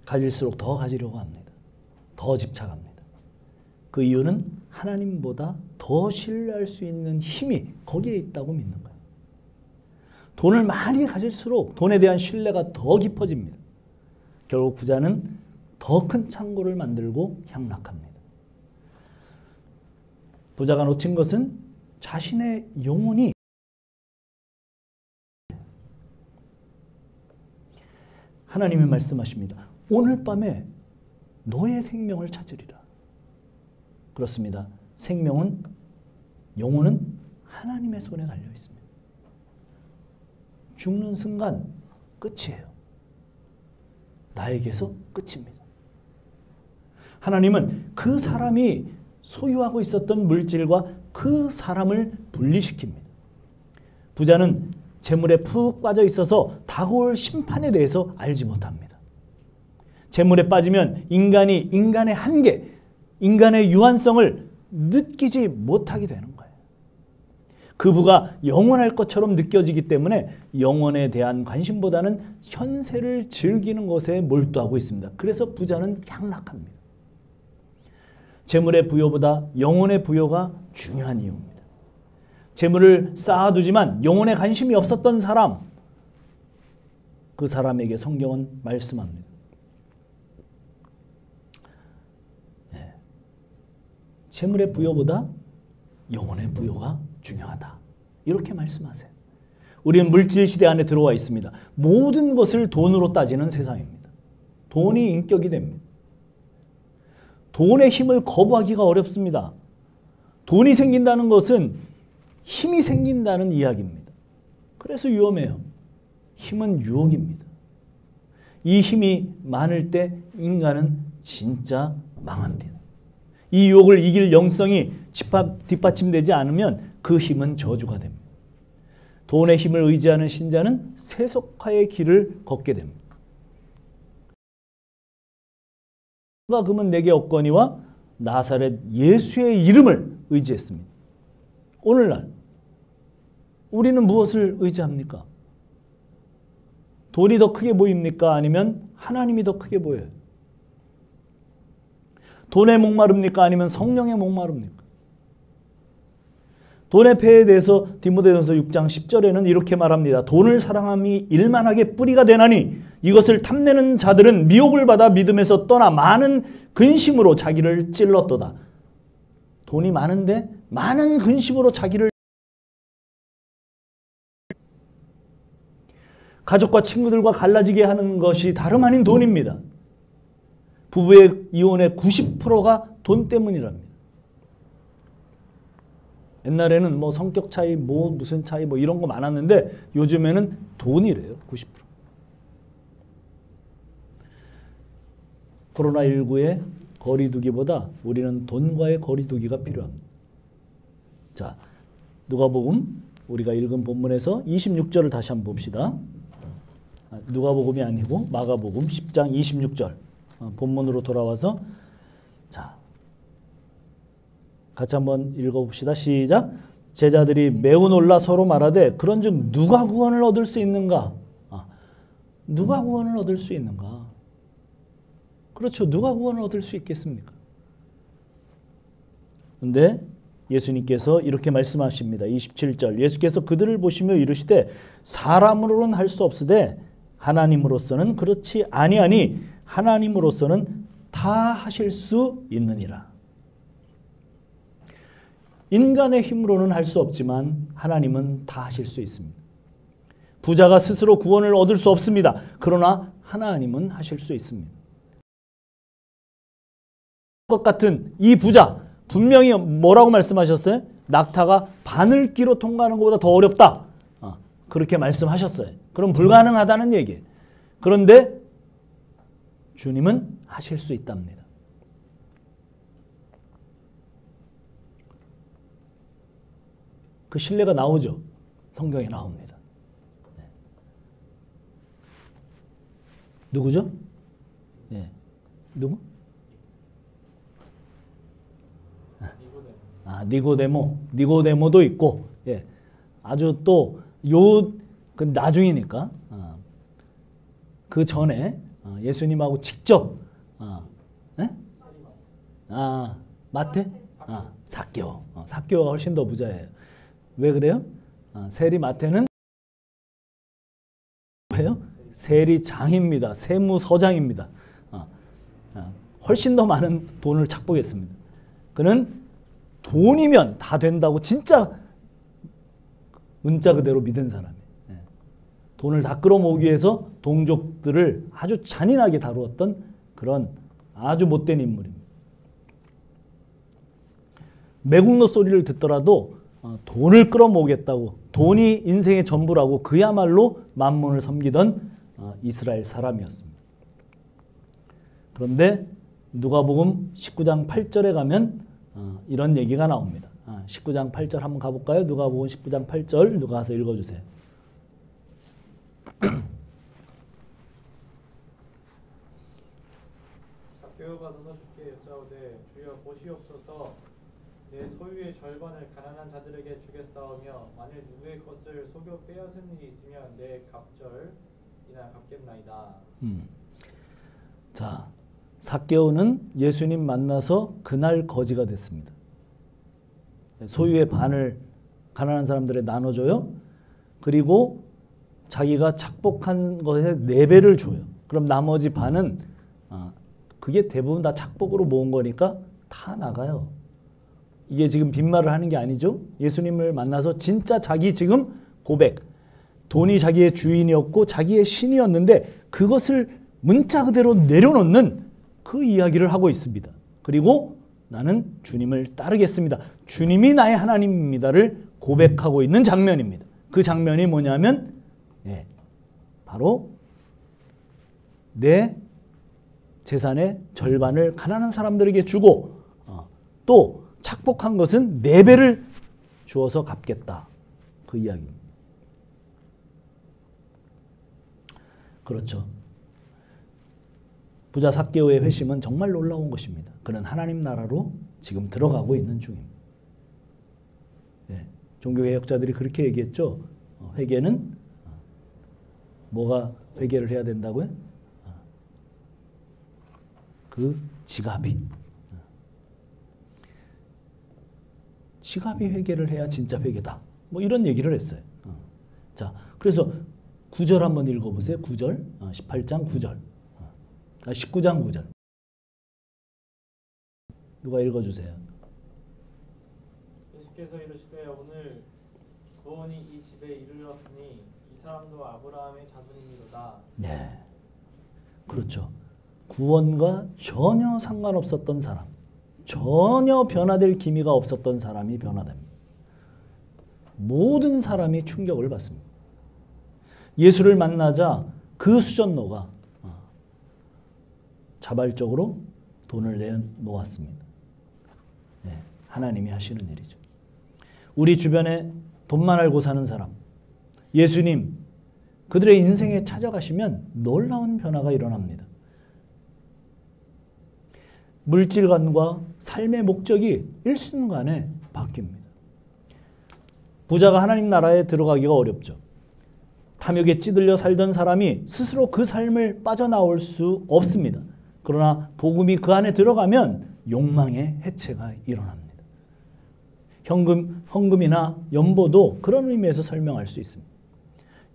가질수록 더 가지려고 합니다. 더 집착합니다. 그 이유는 하나님보다 더 신뢰할 수 있는 힘이 거기에 있다고 믿는 거예요. 돈을 많이 가질수록 돈에 대한 신뢰가 더 깊어집니다. 결국 부자는 더 큰 창고를 만들고 향락합니다. 부자가 놓친 것은 자신의 영혼이 하나님이 말씀하십니다. 오늘 밤에 너의 생명을 찾으리라. 그렇습니다. 생명은, 영혼은 하나님의 손에 달려 있습니다. 죽는 순간 끝이에요. 나에게서 끝입니다. 하나님은 그 사람이 소유하고 있었던 물질과 그 사람을 분리시킵니다. 부자는 재물에 푹 빠져 있어서 다가올 심판에 대해서 알지 못합니다. 재물에 빠지면 인간의 한계, 인간의 유한성을 느끼지 못하게 되는 거예요. 그 부가 영원할 것처럼 느껴지기 때문에 영원에 대한 관심보다는 현세를 즐기는 것에 몰두하고 있습니다. 그래서 부자는 향락합니다. 재물의 부여보다 영혼의 부여가 중요한 이유입니다. 재물을 쌓아두지만 영혼에 관심이 없었던 사람, 그 사람에게 성경은 말씀합니다. 재물의 부여보다 영혼의 부여가 중요하다. 이렇게 말씀하세요. 우리는 물질 시대 안에 들어와 있습니다. 모든 것을 돈으로 따지는 세상입니다. 돈이 인격이 됩니다. 돈의 힘을 거부하기가 어렵습니다. 돈이 생긴다는 것은 힘이 생긴다는 이야기입니다. 그래서 위험해요. 힘은 유혹입니다. 이 힘이 많을 때 인간은 진짜 망합니다. 이 유혹을 이길 영성이 뒷받침되지 않으면 그 힘은 저주가 됩니다. 돈의 힘을 의지하는 신자는 세속화의 길을 걷게 됩니다. 누가 금은 내게 없거니와 나사렛 예수의 이름을 의지했습니다. 오늘날 우리는 무엇을 의지합니까? 돈이 더 크게 보입니까? 아니면 하나님이 더 크게 보여요? 돈에 목마릅니까? 아니면 성령에 목마릅니까? 돈의 폐해에 대해서 디모데전서 6장 10절에는 이렇게 말합니다. 돈을 사랑함이 일만하게 뿌리가 되나니 이것을 탐내는 자들은 미혹을 받아 믿음에서 떠나 많은 근심으로 자기를 찔렀도다. 돈이 많은데 많은 근심으로 자기를, 가족과 친구들과 갈라지게 하는 것이 다름 아닌 돈입니다. 부부의 이혼의 90%가 돈 때문이랍니다. 옛날에는 뭐 성격 차이, 뭐 무슨 차이, 뭐 이런 거 많았는데 요즘에는 돈이래요. 90%. 코로나19의 거리두기보다 우리는 돈과의 거리두기가 필요합니다. 자, 누가복음 우리가 읽은 본문에서 26절을 다시 한번 봅시다. 누가복음이 아니고 마가복음 10장 26절. 본문으로 돌아와서 자, 같이 한번 읽어봅시다. 시작. 제자들이 매우 놀라 서로 말하되 그런즉 누가 구원을 얻을 수 있는가? 누가 구원을 얻을 수 있는가? 그렇죠. 누가 구원을 얻을 수 있겠습니까? 그런데 예수님께서 이렇게 말씀하십니다. 27절. 예수께서 그들을 보시며 이르시되 사람으로는 할 수 없으되 하나님으로서는 그렇지 아니하니 하나님으로서는 다 하실 수 있느니라. 인간의 힘으로는 할 수 없지만 하나님은 다 하실 수 있습니다. 부자가 스스로 구원을 얻을 수 없습니다. 그러나 하나님은 하실 수 있습니다. 것 같은 이 부자 분명히 뭐라고 말씀하셨어요? 낙타가 바늘기로 통과하는 것보다 더 어렵다. 그렇게 말씀하셨어요. 그럼 불가능하다는 얘기예요. 그런데 주님은 하실 수 있답니다. 그 신뢰가 나오죠. 성경에 나옵니다. 네. 누구죠? 네. 누구? 니고데모도 있고, 예. 아주 또 그 나중이니까 그 전에 예수님하고 직접 마태? 삭개오가 훨씬 더 부자예요. 왜 그래요? 세리 마태는 뭐예요? 세리장입니다. 세무서장입니다. 훨씬 더 많은 돈을 착복했습니다. 그는 돈이면 다 된다고 진짜 문자 그대로 믿은 사람이에요. 돈을 다 끌어모으기 위해서 동족들을 아주 잔인하게 다루었던 그런 아주 못된 인물입니다. 매국노 소리를 듣더라도 돈을 끌어모으겠다고, 돈이 인생의 전부라고 그야말로 만몬을 섬기던 이스라엘 사람이었습니다. 그런데 누가복음 19장 8절에 가면 이런 얘기가 나옵니다. 19장 8절 한번 가볼까요? 누가복음 19장 8절 누가 가서 읽어주세요. 삭개오가 서서 주께 여짜오되 주여 보시옵소서 내 소유의 절반을 가난한 자들에게 주겠사오며 만일 누구의 것을 속여 빼앗은 일이 있으면 내 갑절이나 갚겠나이다. 자, 삭개오는 예수님 만나서 그날 거지가 됐습니다. 소유의 반을 가난한 사람들에 나눠줘요. 그리고 자기가 착복한 것의 4배를 줘요. 그럼 나머지 반은 그게 대부분 다 착복으로 모은 거니까 다 나가요. 이게 지금 빈말을 하는 게 아니죠. 예수님을 만나서 진짜 자기 지금 고백, 돈이 자기의 주인이었고 자기의 신이었는데 그것을 문자 그대로 내려놓는 그 이야기를 하고 있습니다. 그리고 나는 주님을 따르겠습니다. 주님이 나의 하나님입니다를 고백하고 있는 장면입니다. 그 장면이 뭐냐면 바로 내 재산의 절반을 가난한 사람들에게 주고 또 착복한 것은 4배를 주어서 갚겠다. 그 이야기입니다. 그렇죠. 부자 삭개오의 회심은 정말 놀라운 것입니다. 그는 하나님 나라로 지금 들어가고 있는 중입니다. 종교개혁자들이 그렇게 얘기했죠. 회개는 뭐가 회개를 해야 된다고요? 그 지갑이 회개를 해야 진짜 회개다. 뭐 이런 얘기를 했어요. 자, 그래서 9절 한번 읽어보세요. 9절, 18장 9절, 19장 9절. 누가 읽어주세요. 예수께서 이르시되 오늘 구원이 이 집에 이르렀으니 이 사람도 아브라함의 자손이니로다. 네, 그렇죠. 구원과 전혀 상관없었던 사람, 전혀 변화될 기미가 없었던 사람이 변화됩니다. 모든 사람이 충격을 받습니다. 예수를 만나자 그 수전노가 자발적으로 돈을 내놓았습니다. 하나님이 하시는 일이죠. 우리 주변에 돈만 알고 사는 사람, 예수님, 그들의 인생에 찾아가시면 놀라운 변화가 일어납니다. 물질관과 삶의 목적이 일순간에 바뀝니다. 부자가 하나님 나라에 들어가기가 어렵죠. 탐욕에 찌들려 살던 사람이 스스로 그 삶을 빠져나올 수 없습니다. 그러나 복음이 그 안에 들어가면 욕망의 해체가 일어납니다. 헌금이나 연보도 그런 의미에서 설명할 수 있습니다.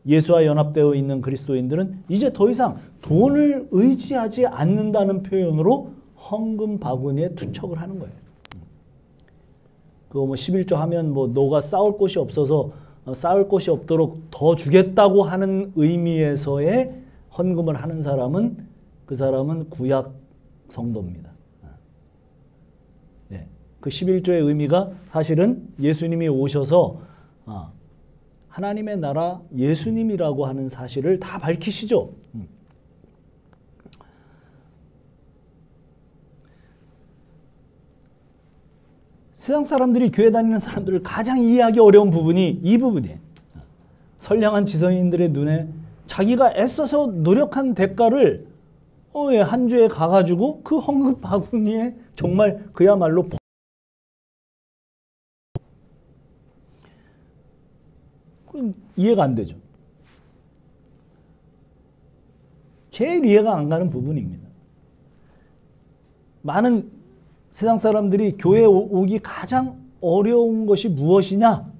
예수와 연합되어 있는 그리스도인들은 이제 더 이상 돈을 의지하지 않는다는 표현으로 헌금 바구니에 투척을 하는 거예요. 그거 뭐 11조 하면 뭐 너가 싸울 곳이 없어서 싸울 곳이 없도록 더 주겠다고 하는 의미에서의 헌금을 하는 사람은 그 사람은 구약 성도입니다. 그 11조의 의미가 사실은 예수님이 오셔서 하나님의 나라 예수님이라고 하는 사실을 다 밝히시죠. 세상 사람들이 교회 다니는 사람들을 가장 이해하기 어려운 부분이 이 부분이에요. 선량한 지성인들의 눈에 자기가 애써서 노력한 대가를 한 주에 가가지고 그 헌금 바구니에 정말 그야말로 이해가 안 되죠. 제일 이해가 안 가는 부분입니다. 많은 세상 사람들이 교회에 오기 가장 어려운 것이 무엇이냐?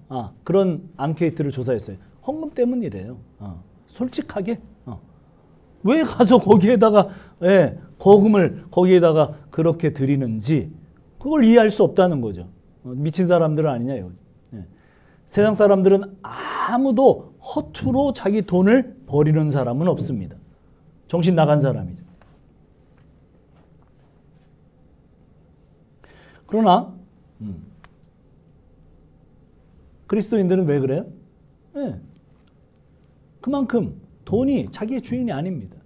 그런 앙케이트를 조사했어요. 헌금 때문이래요. 솔직하게. 왜 가서 거기에다가 거금을 거기에다가 그렇게 드리는지 그걸 이해할 수 없다는 거죠. 미친 사람들은 아니냐. 세상 사람들은 아무도 허투루 자기 돈을 버리는 사람은 없습니다. 정신 나간 사람이죠. 그러나 그리스도인들은 왜 그래요? 네. 그만큼 돈이 자기의 주인이 아닙니다.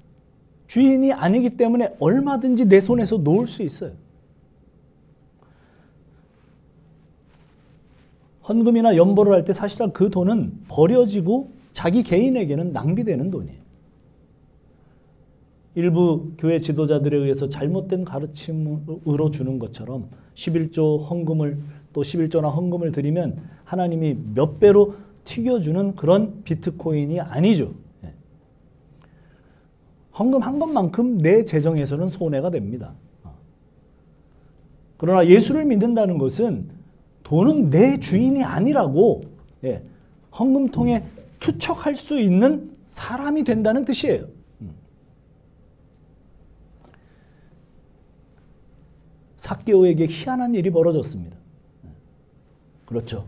주인이 아니기 때문에 얼마든지 내 손에서 놓을 수 있어요. 헌금이나 연보를 할 때 사실상 그 돈은 버려지고 자기 개인에게는 낭비되는 돈이에요. 일부 교회 지도자들에 의해서 잘못된 가르침으로 주는 것처럼 11조 헌금을 또 11조나 헌금을 드리면 하나님이 몇 배로 튀겨주는 그런 비트코인이 아니죠. 헌금 한 것만큼 내 재정에서는 손해가 됩니다. 그러나 예수를 믿는다는 것은 돈은 내 주인이 아니라고 헌금통에 투척할 수 있는 사람이 된다는 뜻이에요. 삭개오에게 희한한 일이 벌어졌습니다. 그렇죠.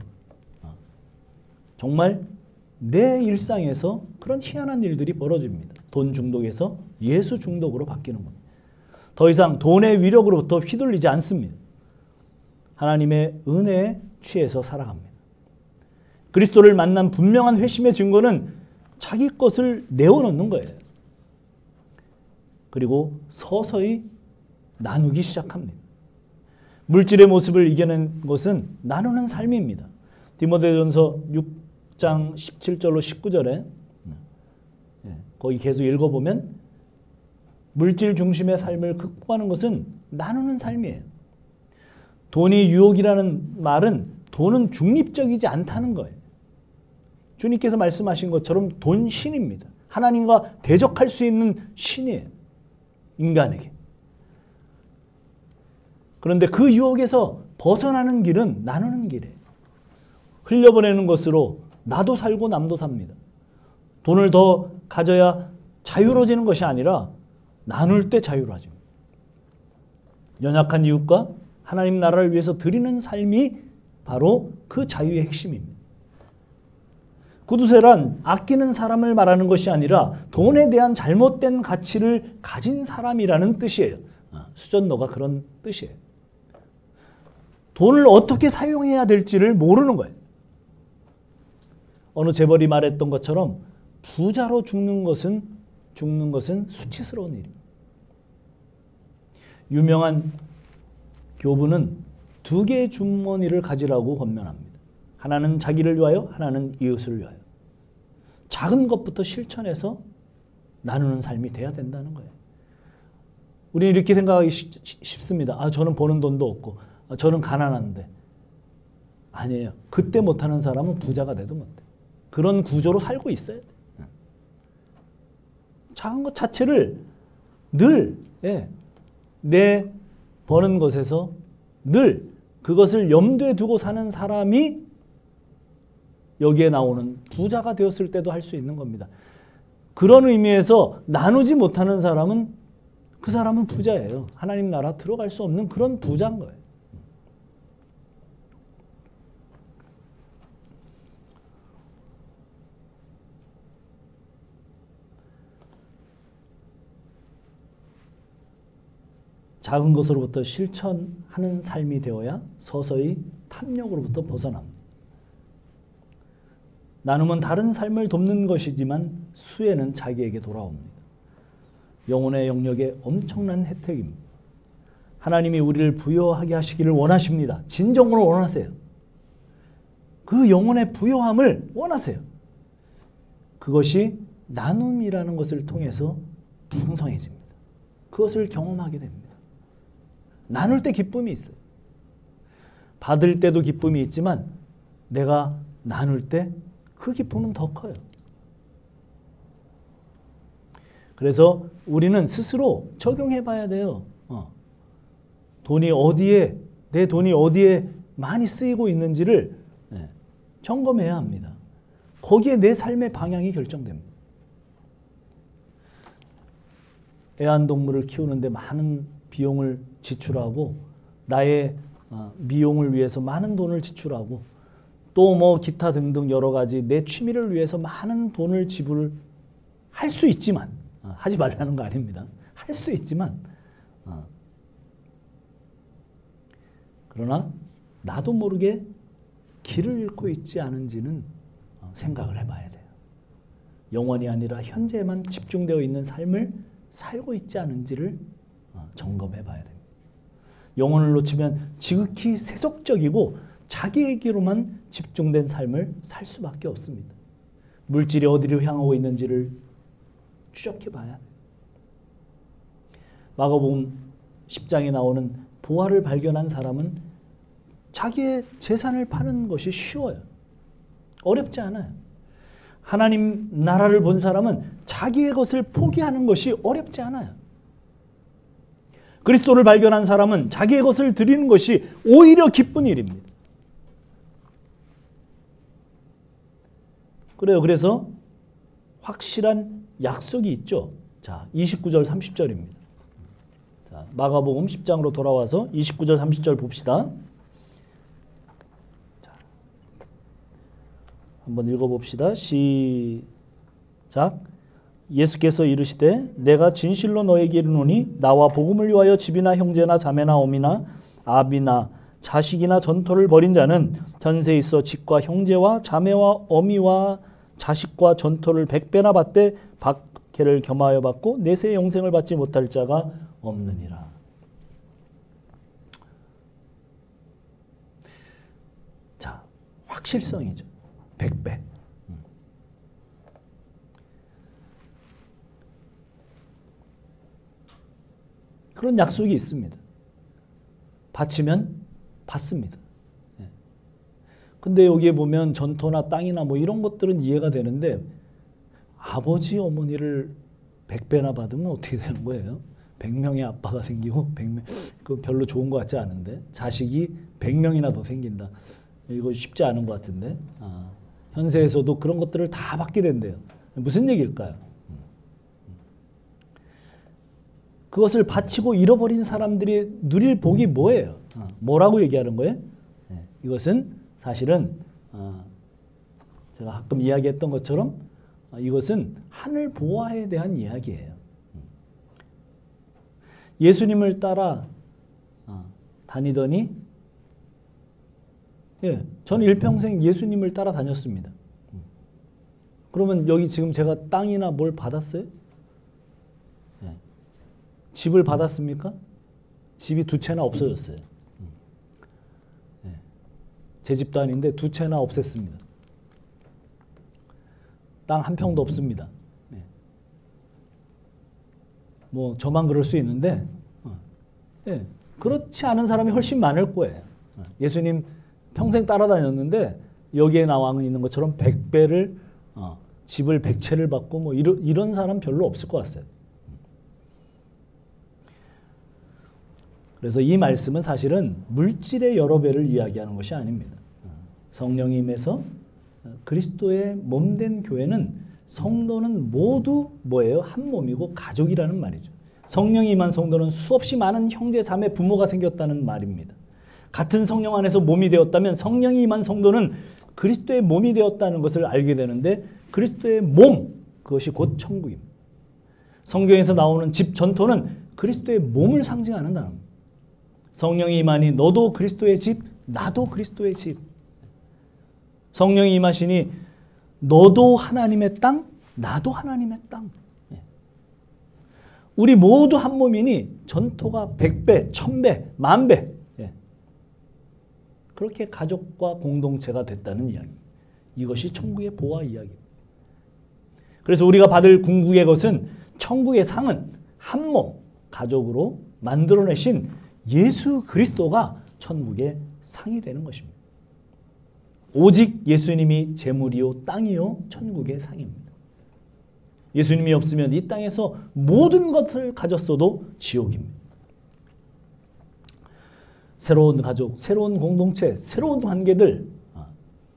정말 내 일상에서 그런 희한한 일들이 벌어집니다. 돈 중독에서 예수 중독으로 바뀌는 겁니다. 더 이상 돈의 위력으로부터 휘둘리지 않습니다. 하나님의 은혜에 취해서 살아갑니다. 그리스도를 만난 분명한 회심의 증거는 자기 것을 내어놓는 거예요. 그리고 서서히 나누기 시작합니다. 물질의 모습을 이겨낸 것은 나누는 삶입니다. 디모데전서 6장 17절로 19절에 거기 계속 읽어보면 물질 중심의 삶을 극복하는 것은 나누는 삶이에요. 돈이 유혹이라는 말은 돈은 중립적이지 않다는 거예요. 주님께서 말씀하신 것처럼 돈 신입니다. 하나님과 대적할 수 있는 신이에요. 인간에게. 그런데 그 유혹에서 벗어나는 길은 나누는 길이에요. 흘려보내는 것으로 나도 살고 남도 삽니다. 돈을 더 가져야 자유로워지는 것이 아니라 나눌 때 자유로워집니다. 연약한 이웃과 하나님 나라를 위해서 드리는 삶이 바로 그 자유의 핵심입니다. 구두쇠란 아끼는 사람을 말하는 것이 아니라 돈에 대한 잘못된 가치를 가진 사람이라는 뜻이에요. 수전노가 그런 뜻이에요. 돈을 어떻게 사용해야 될지를 모르는 거예요. 어느 재벌이 말했던 것처럼 부자로 죽는 것은 수치스러운 일입니다. 유명한 교부는 두 개의 주머니를 가지라고 권면합니다. 하나는 자기를 위하여, 하나는 이웃을 위하여. 작은 것부터 실천해서 나누는 삶이 돼야 된다는 거예요. 우리는 이렇게 생각하기 쉽습니다. 저는 버는 돈도 없고 저는 가난한데. 아니에요. 그때 못하는 사람은 부자가 돼도 못해. 그런 구조로 살고 있어야 돼. 작은 것 자체를 늘 내 버는 것에서 늘 그것을 염두에 두고 사는 사람이 여기에 나오는 부자가 되었을 때도 할 수 있는 겁니다. 그런 의미에서 나누지 못하는 사람은 그 사람은 부자예요. 하나님 나라 들어갈 수 없는 그런 부자인 거예요. 작은 것으로부터 실천하는 삶이 되어야 서서히 탐욕으로부터 벗어납니다. 나눔은 다른 삶을 돕는 것이지만 수혜는 자기에게 돌아옵니다. 영혼의 영역에 엄청난 혜택입니다. 하나님이 우리를 부여하게 하시기를 원하십니다. 진정으로 원하세요. 그 영혼의 부여함을 원하세요. 그것이 나눔이라는 것을 통해서 풍성해집니다. 그것을 경험하게 됩니다. 나눌 때 기쁨이 있어요. 받을 때도 기쁨이 있지만 내가 나눌 때 그 기쁨은 더 커요. 그래서 우리는 스스로 적용해 봐야 돼요. 내 돈이 어디에 많이 쓰이고 있는지를 점검해야 합니다. 거기에 내 삶의 방향이 결정됩니다. 애완동물을 키우는데 많은 비용을 지출하고 나의 미용을 위해서 많은 돈을 지출하고 또 뭐 기타 등등 여러 가지 내 취미를 위해서 많은 돈을 지불할 수 있지만 하지 말라는 거 아닙니다. 할 수 있지만 그러나 나도 모르게 길을 잃고 있지 않은지는 생각을 해봐야 돼요. 영원이 아니라 현재에만 집중되어 있는 삶을 살고 있지 않은지를 점검해 봐야 됩니다. 영혼을 놓치면 지극히 세속적이고 자기에게로만 집중된 삶을 살 수밖에 없습니다. 물질이 어디로 향하고 있는지를 추적해 봐야 돼요. 마가복음 10장에 나오는 보화를 발견한 사람은 자기의 재산을 파는 것이 쉬워요. 어렵지 않아요. 하나님 나라를 본 사람은 자기의 것을 포기하는 것이 어렵지 않아요. 그리스도를 발견한 사람은 자기의 것을 드리는 것이 오히려 기쁜 일입니다. 그래요. 그래서 확실한 약속이 있죠. 자, 29절 30절입니다. 자, 마가복음 10장으로 돌아와서 29절 30절 봅시다. 자, 한번 읽어봅시다. 시작. 예수께서 이르시되 내가 진실로 너에게 이르노니 나와 복음을 위하여 집이나 형제나 자매나 어미나 아비나 자식이나 전토를 벌인 자는 현세에 있어 집과 형제와 자매와 어미와 자식과 전토를 100배나 받되 박해를 겸하여 받고 내세 영생을 받지 못할 자가 없느니라. 자, 확실성이죠. 100배. 그런 약속이 있습니다. 바치면 받습니다. 근데 여기에 보면 전토나 땅이나 뭐 이런 것들은 이해가 되는데 아버지 어머니를 100배나 받으면 어떻게 되는 거예요? 100명의 아빠가 생기고 100명, 그 별로 좋은 것 같지 않은데 자식이 100명이나 더 생긴다. 이거 쉽지 않은 것 같은데 현세에서도 그런 것들을 다 받게 된대요. 무슨 얘기일까요? 그것을 바치고 잃어버린 사람들이 누릴 복이 뭐예요? 뭐라고 얘기하는 거예요? 이것은 사실은 제가 가끔 이야기했던 것처럼 이것은 하늘 보화에 대한 이야기예요. 예수님을 따라 다니더니 저는 일평생 예수님을 따라 다녔습니다. 그러면 여기 지금 제가 땅이나 뭘 받았어요? 집을 받았습니까? 집이 2채나 없어졌어요. 제 집도 아닌데 2채나 없앴습니다. 땅 한 평도 없습니다. 뭐 저만 그럴 수 있는데 그렇지 않은 사람이 훨씬 많을 거예요. 예수님 평생 따라다녔는데 여기에 나와 있는 것처럼 100배를 집을 100채를 받고 뭐 이런 사람 별로 없을 것 같아요. 그래서 이 말씀은 사실은 물질의 여러 배를 이야기하는 것이 아닙니다. 성령이 임해서 그리스도의 몸된 교회는 성도는 모두 뭐예요? 한 몸이고 가족이라는 말이죠. 성령이 임한 성도는 수없이 많은 형제, 자매, 부모가 생겼다는 말입니다. 같은 성령 안에서 몸이 되었다면 성령이 임한 성도는 그리스도의 몸이 되었다는 것을 알게 되는데 그리스도의 몸, 그것이 곧 천국입니다. 성경에서 나오는 집 전토는 그리스도의 몸을 상징하는 단어입니다. 성령이 임하니 너도 그리스도의 집, 나도 그리스도의 집. 성령이 임하시니 너도 하나님의 땅, 나도 하나님의 땅. 우리 모두 한 몸이니 전토가 100배, 1000배, 10,000배. 그렇게 가족과 공동체가 됐다는 이야기. 이것이 천국의 보화 이야기입니다. 그래서 우리가 받을 궁극의 것은 천국의 상은 한 몸, 가족으로 만들어내신 예수 그리스도가 천국의 상이 되는 것입니다. 오직 예수님이 재물이요 땅이요 천국의 상입니다. 예수님이 없으면 이 땅에서 모든 것을 가졌어도 지옥입니다. 새로운 가족, 새로운 공동체, 새로운 관계들,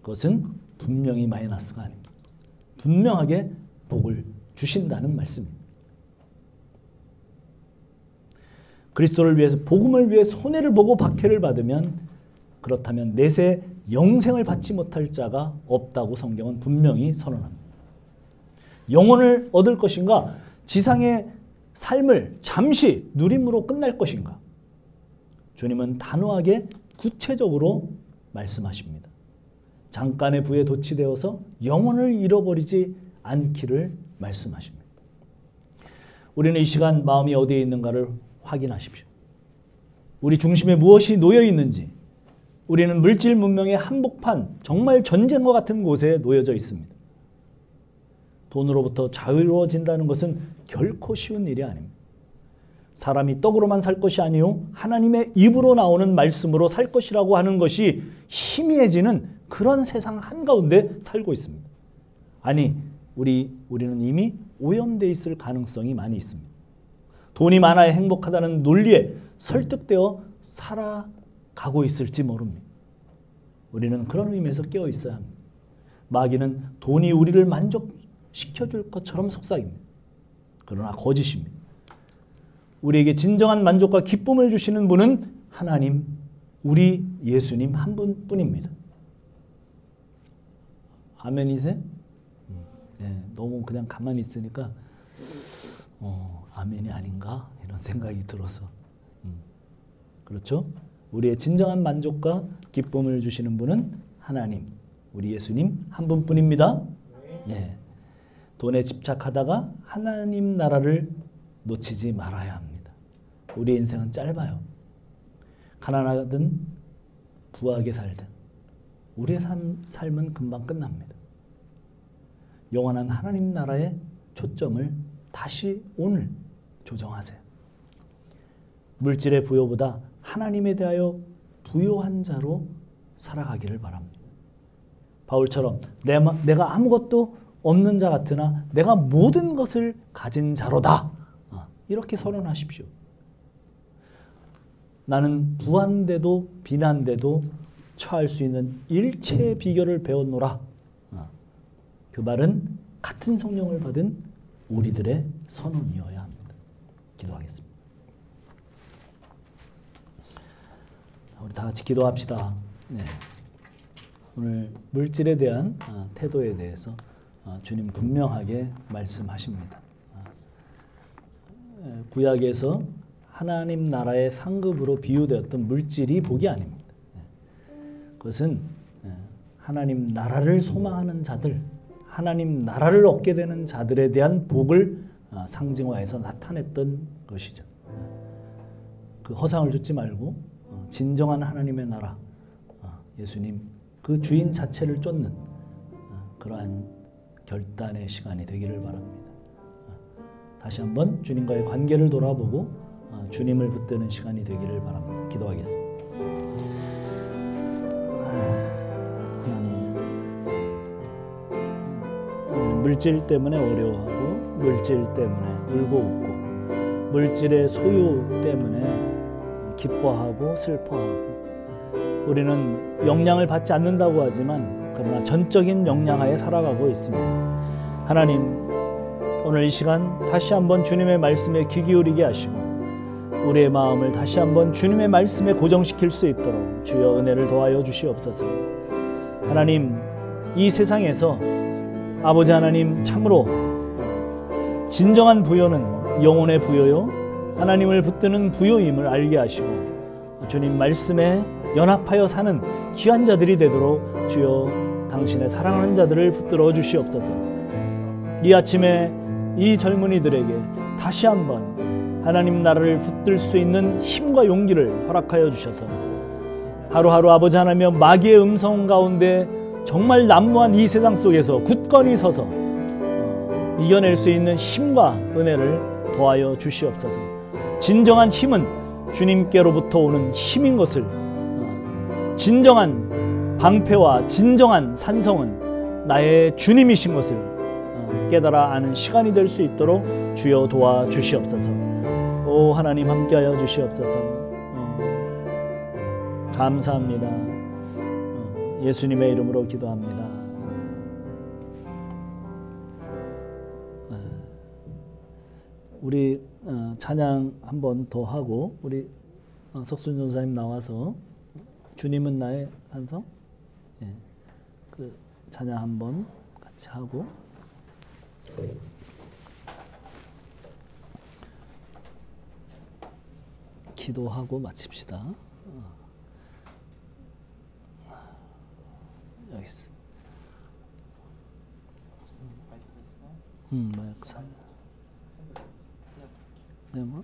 그것은 분명히 마이너스가 아닙니다. 분명하게 복을 주신다는 말씀입니다. 그리스도를 위해서 복음을 위해 손해를 보고 박해를 받으면 그렇다면 내세 영생을 받지 못할 자가 없다고 성경은 분명히 선언합니다. 영혼을 얻을 것인가? 지상의 삶을 잠시 누림으로 끝날 것인가? 주님은 단호하게 구체적으로 말씀하십니다. 잠깐의 부에 도취되어서 영혼을 잃어버리지 않기를 말씀하십니다. 우리는 이 시간 마음이 어디에 있는가를 확인하십시오. 우리 중심에 무엇이 놓여 있는지. 우리는 물질 문명의 한복판, 정말 전쟁과 같은 곳에 놓여져 있습니다. 돈으로부터 자유로워진다는 것은 결코 쉬운 일이 아닙니다. 사람이 떡으로만 살 것이 아니요 하나님의 입으로 나오는 말씀으로 살 것이라고 하는 것이 희미해지는 그런 세상 한가운데 살고 있습니다. 아니, 우리는 이미 오염되어 있을 가능성이 많이 있습니다. 돈이 많아야 행복하다는 논리에 설득되어 살아가고 있을지 모릅니다. 우리는 그런 의미에서 깨어 있어야 합니다. 마귀는 돈이 우리를 만족시켜줄 것처럼 속삭입니다. 그러나 거짓입니다. 우리에게 진정한 만족과 기쁨을 주시는 분은 하나님, 우리 예수님 한 분뿐입니다. 아멘이세요? 네, 너무 그냥 가만히 있으니까 아멘이 아닌가 이런 생각이 들어서 그렇죠? 우리의 진정한 만족과 기쁨을 주시는 분은 하나님, 우리 예수님 한 분뿐입니다. 네. 돈에 집착하다가 하나님 나라를 놓치지 말아야 합니다. 우리의 인생은 짧아요. 가난하든 부하게 살든 우리의 삶은 금방 끝납니다. 영원한 하나님 나라의 초점을 다시 오늘 조정하세요. 물질의 부요보다 하나님에 대하여 부요한 자로 살아가기를 바랍니다. 바울처럼 내가 아무것도 없는 자 같으나 내가 모든 것을 가진 자로다. 이렇게 선언하십시오. 나는 부한데도 비난데도 처할 수 있는 일체의 비결을 배웠노라. 그 말은 같은 성령을 받은 우리들의 선언이어야 합니다. 기도하겠습니다. 우리 다 같이 기도합시다. 네. 오늘 물질에 대한 태도에 대해서 주님 분명하게 말씀하십니다. 구약에서 하나님 나라의 상급으로 비유되었던 물질이 복이 아닙니다. 그것은 하나님 나라를 소망하는 자들, 하나님 나라를 얻게 되는 자들에 대한 복을 상징화해서 나타냈던 것이죠. 그 허상을 좇지 말고 진정한 하나님의 나라, 예수님 그 주인 자체를 쫓는 그러한 결단의 시간이 되기를 바랍니다. 다시 한번 주님과의 관계를 돌아보고 주님을 붙드는 시간이 되기를 바랍니다. 기도하겠습니다. 하나님, 물질 때문에 어려워하고 물질 때문에 울고 웃고 물질의 소유 때문에 기뻐하고 슬퍼하고 우리는 영향을 받지 않는다고 하지만 그러나 전적인 영향하에 살아가고 있습니다. 하나님, 오늘 이 시간 다시 한번 주님의 말씀에 귀 기울이게 하시고 우리의 마음을 다시 한번 주님의 말씀에 고정시킬 수 있도록 주여 은혜를 더하여 주시옵소서. 하나님, 이 세상에서 아버지 하나님 참으로 진정한 부요는 영혼의 부요요 하나님을 붙드는 부요임을 알게 하시고 주님 말씀에 연합하여 사는 귀한 자들이 되도록 주여 당신의 사랑하는 자들을 붙들어 주시옵소서. 이 아침에 이 젊은이들에게 다시 한번 하나님 나라를 붙들 수 있는 힘과 용기를 허락하여 주셔서 하루하루 아버지 하나님의 마귀의 음성 가운데 정말 난무한 이 세상 속에서 굳건히 서서 이겨낼 수 있는 힘과 은혜를 더하여 주시옵소서. 진정한 힘은 주님께로부터 오는 힘인 것을, 진정한 방패와 진정한 산성은 나의 주님이신 것을 깨달아 아는 시간이 될 수 있도록 주여 도와주시옵소서. 오 하나님 함께하여 주시옵소서. 감사합니다. 예수님의 이름으로 기도합니다. 우리 찬양 한 번 더 하고 우리 석순 전사님 나와서 주님은 나의 산성, 그 찬양 한 번 같이 하고 기도하고 마칩시다. 여기 있어. 마약 사유. 네, 뭐?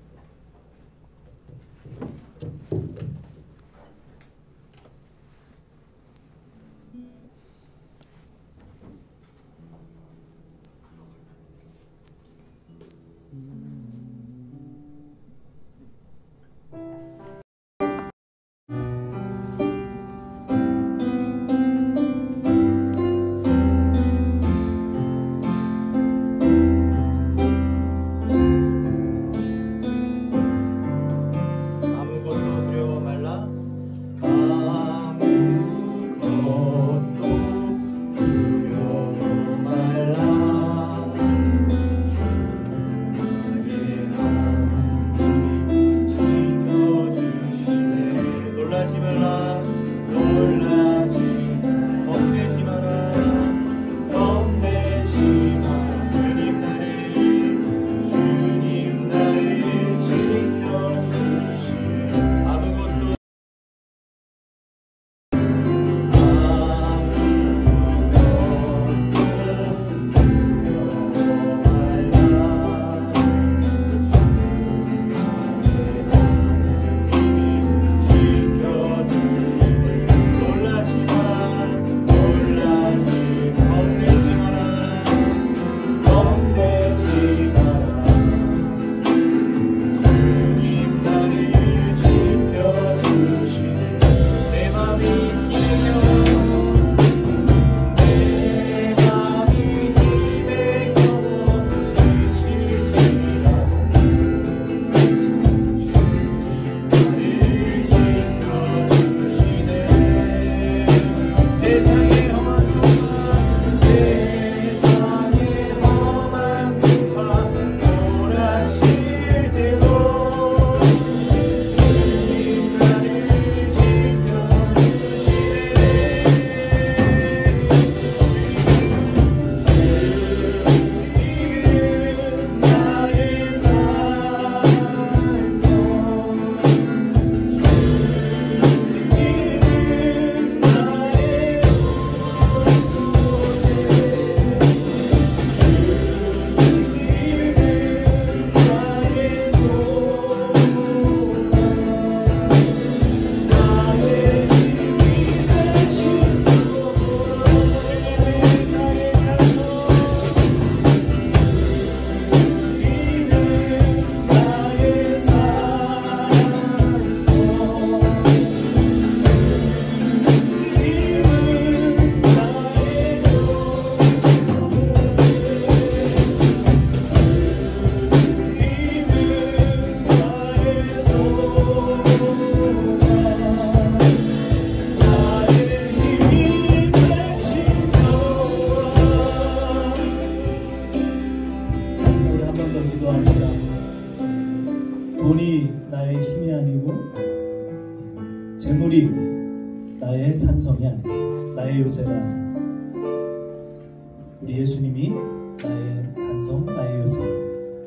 돈이 나의 힘이 아니고 재물이 나의 산성이 아니고 나의 요새가 아니고 우리 예수님이 나의 산성, 나의 요새.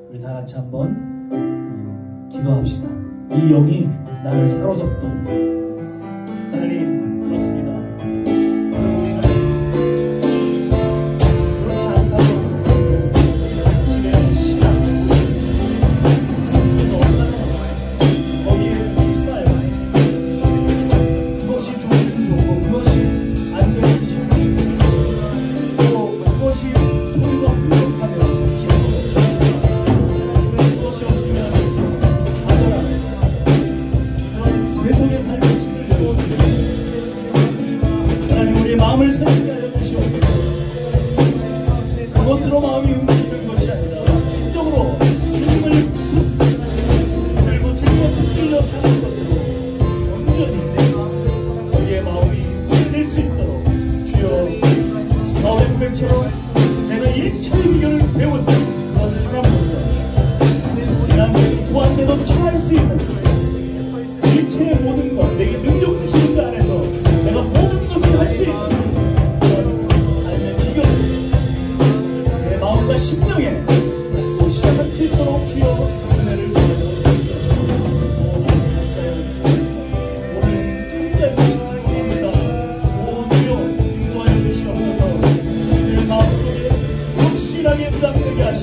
우리 다 같이 한번 기도합시다. 이 영이 나를 사로잡도록. 하나님, 그렇습니다. 그렇지 않다고 당신의 신앙 거기에 있어요. 그것이 좋은 좋고 그것이 안 되는 신앙, 또 그것이 소리가 부족하면 그것이 없으면 좌절하는 그런 세속의 삶을 지으려고 하나님, 우리의 마음을 새롭게 하여 주시옵소서. 그것으로 마음이 움직이는 것이 아니라 진정으로 주님을 붙들고 주님을 붙들려 사는 것으로 온전히 우리의 마음이 될 수 있도록 주여, 바울의 고백처럼 내가 일체의 비결을 배운 그런 사람으로서 하나님 구한데도 처할 수 있는 일체의 모든 것, 내게 능력 주시는 그 안에서 내가 모든 것을 할 수 있는 그런 삶의 비결을 내 마음과 심령에 또 시작할 수 있도록 주여 은혜를 주셔서 오늘 함께해 주시기 바랍니다. 오 주여, 인도하여 주시옵소서. 우리들 마음속에 확실하게 부담되게 하시옵소서.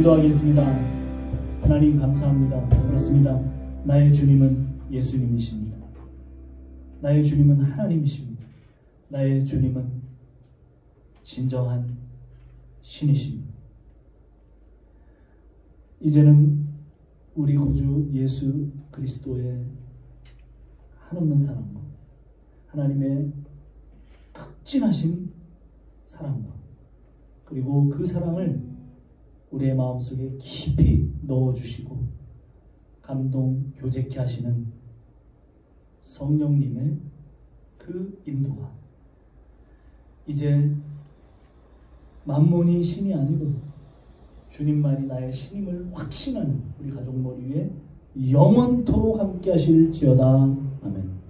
기도하겠습니다. 하나님 감사합니다. 그렇습니다. 나의 주님은 예수님이십니다. 나의 주님은 하나님이십니다. 나의 주님은 진정한 신이십니다. 이제는 우리 구주 예수 그리스도의 한없는 사랑과 하나님의 극진하신 사랑과 그리고 그 사랑을 우리의 마음속에 깊이 넣어주시고 감동 교제케 하시는 성령님의 그 인도가 이제 만몬이 신이 아니고 주님만이 나의 신임을 확신하는 우리 가족 머리 위에 영원토록 함께 하실지어다. 아멘.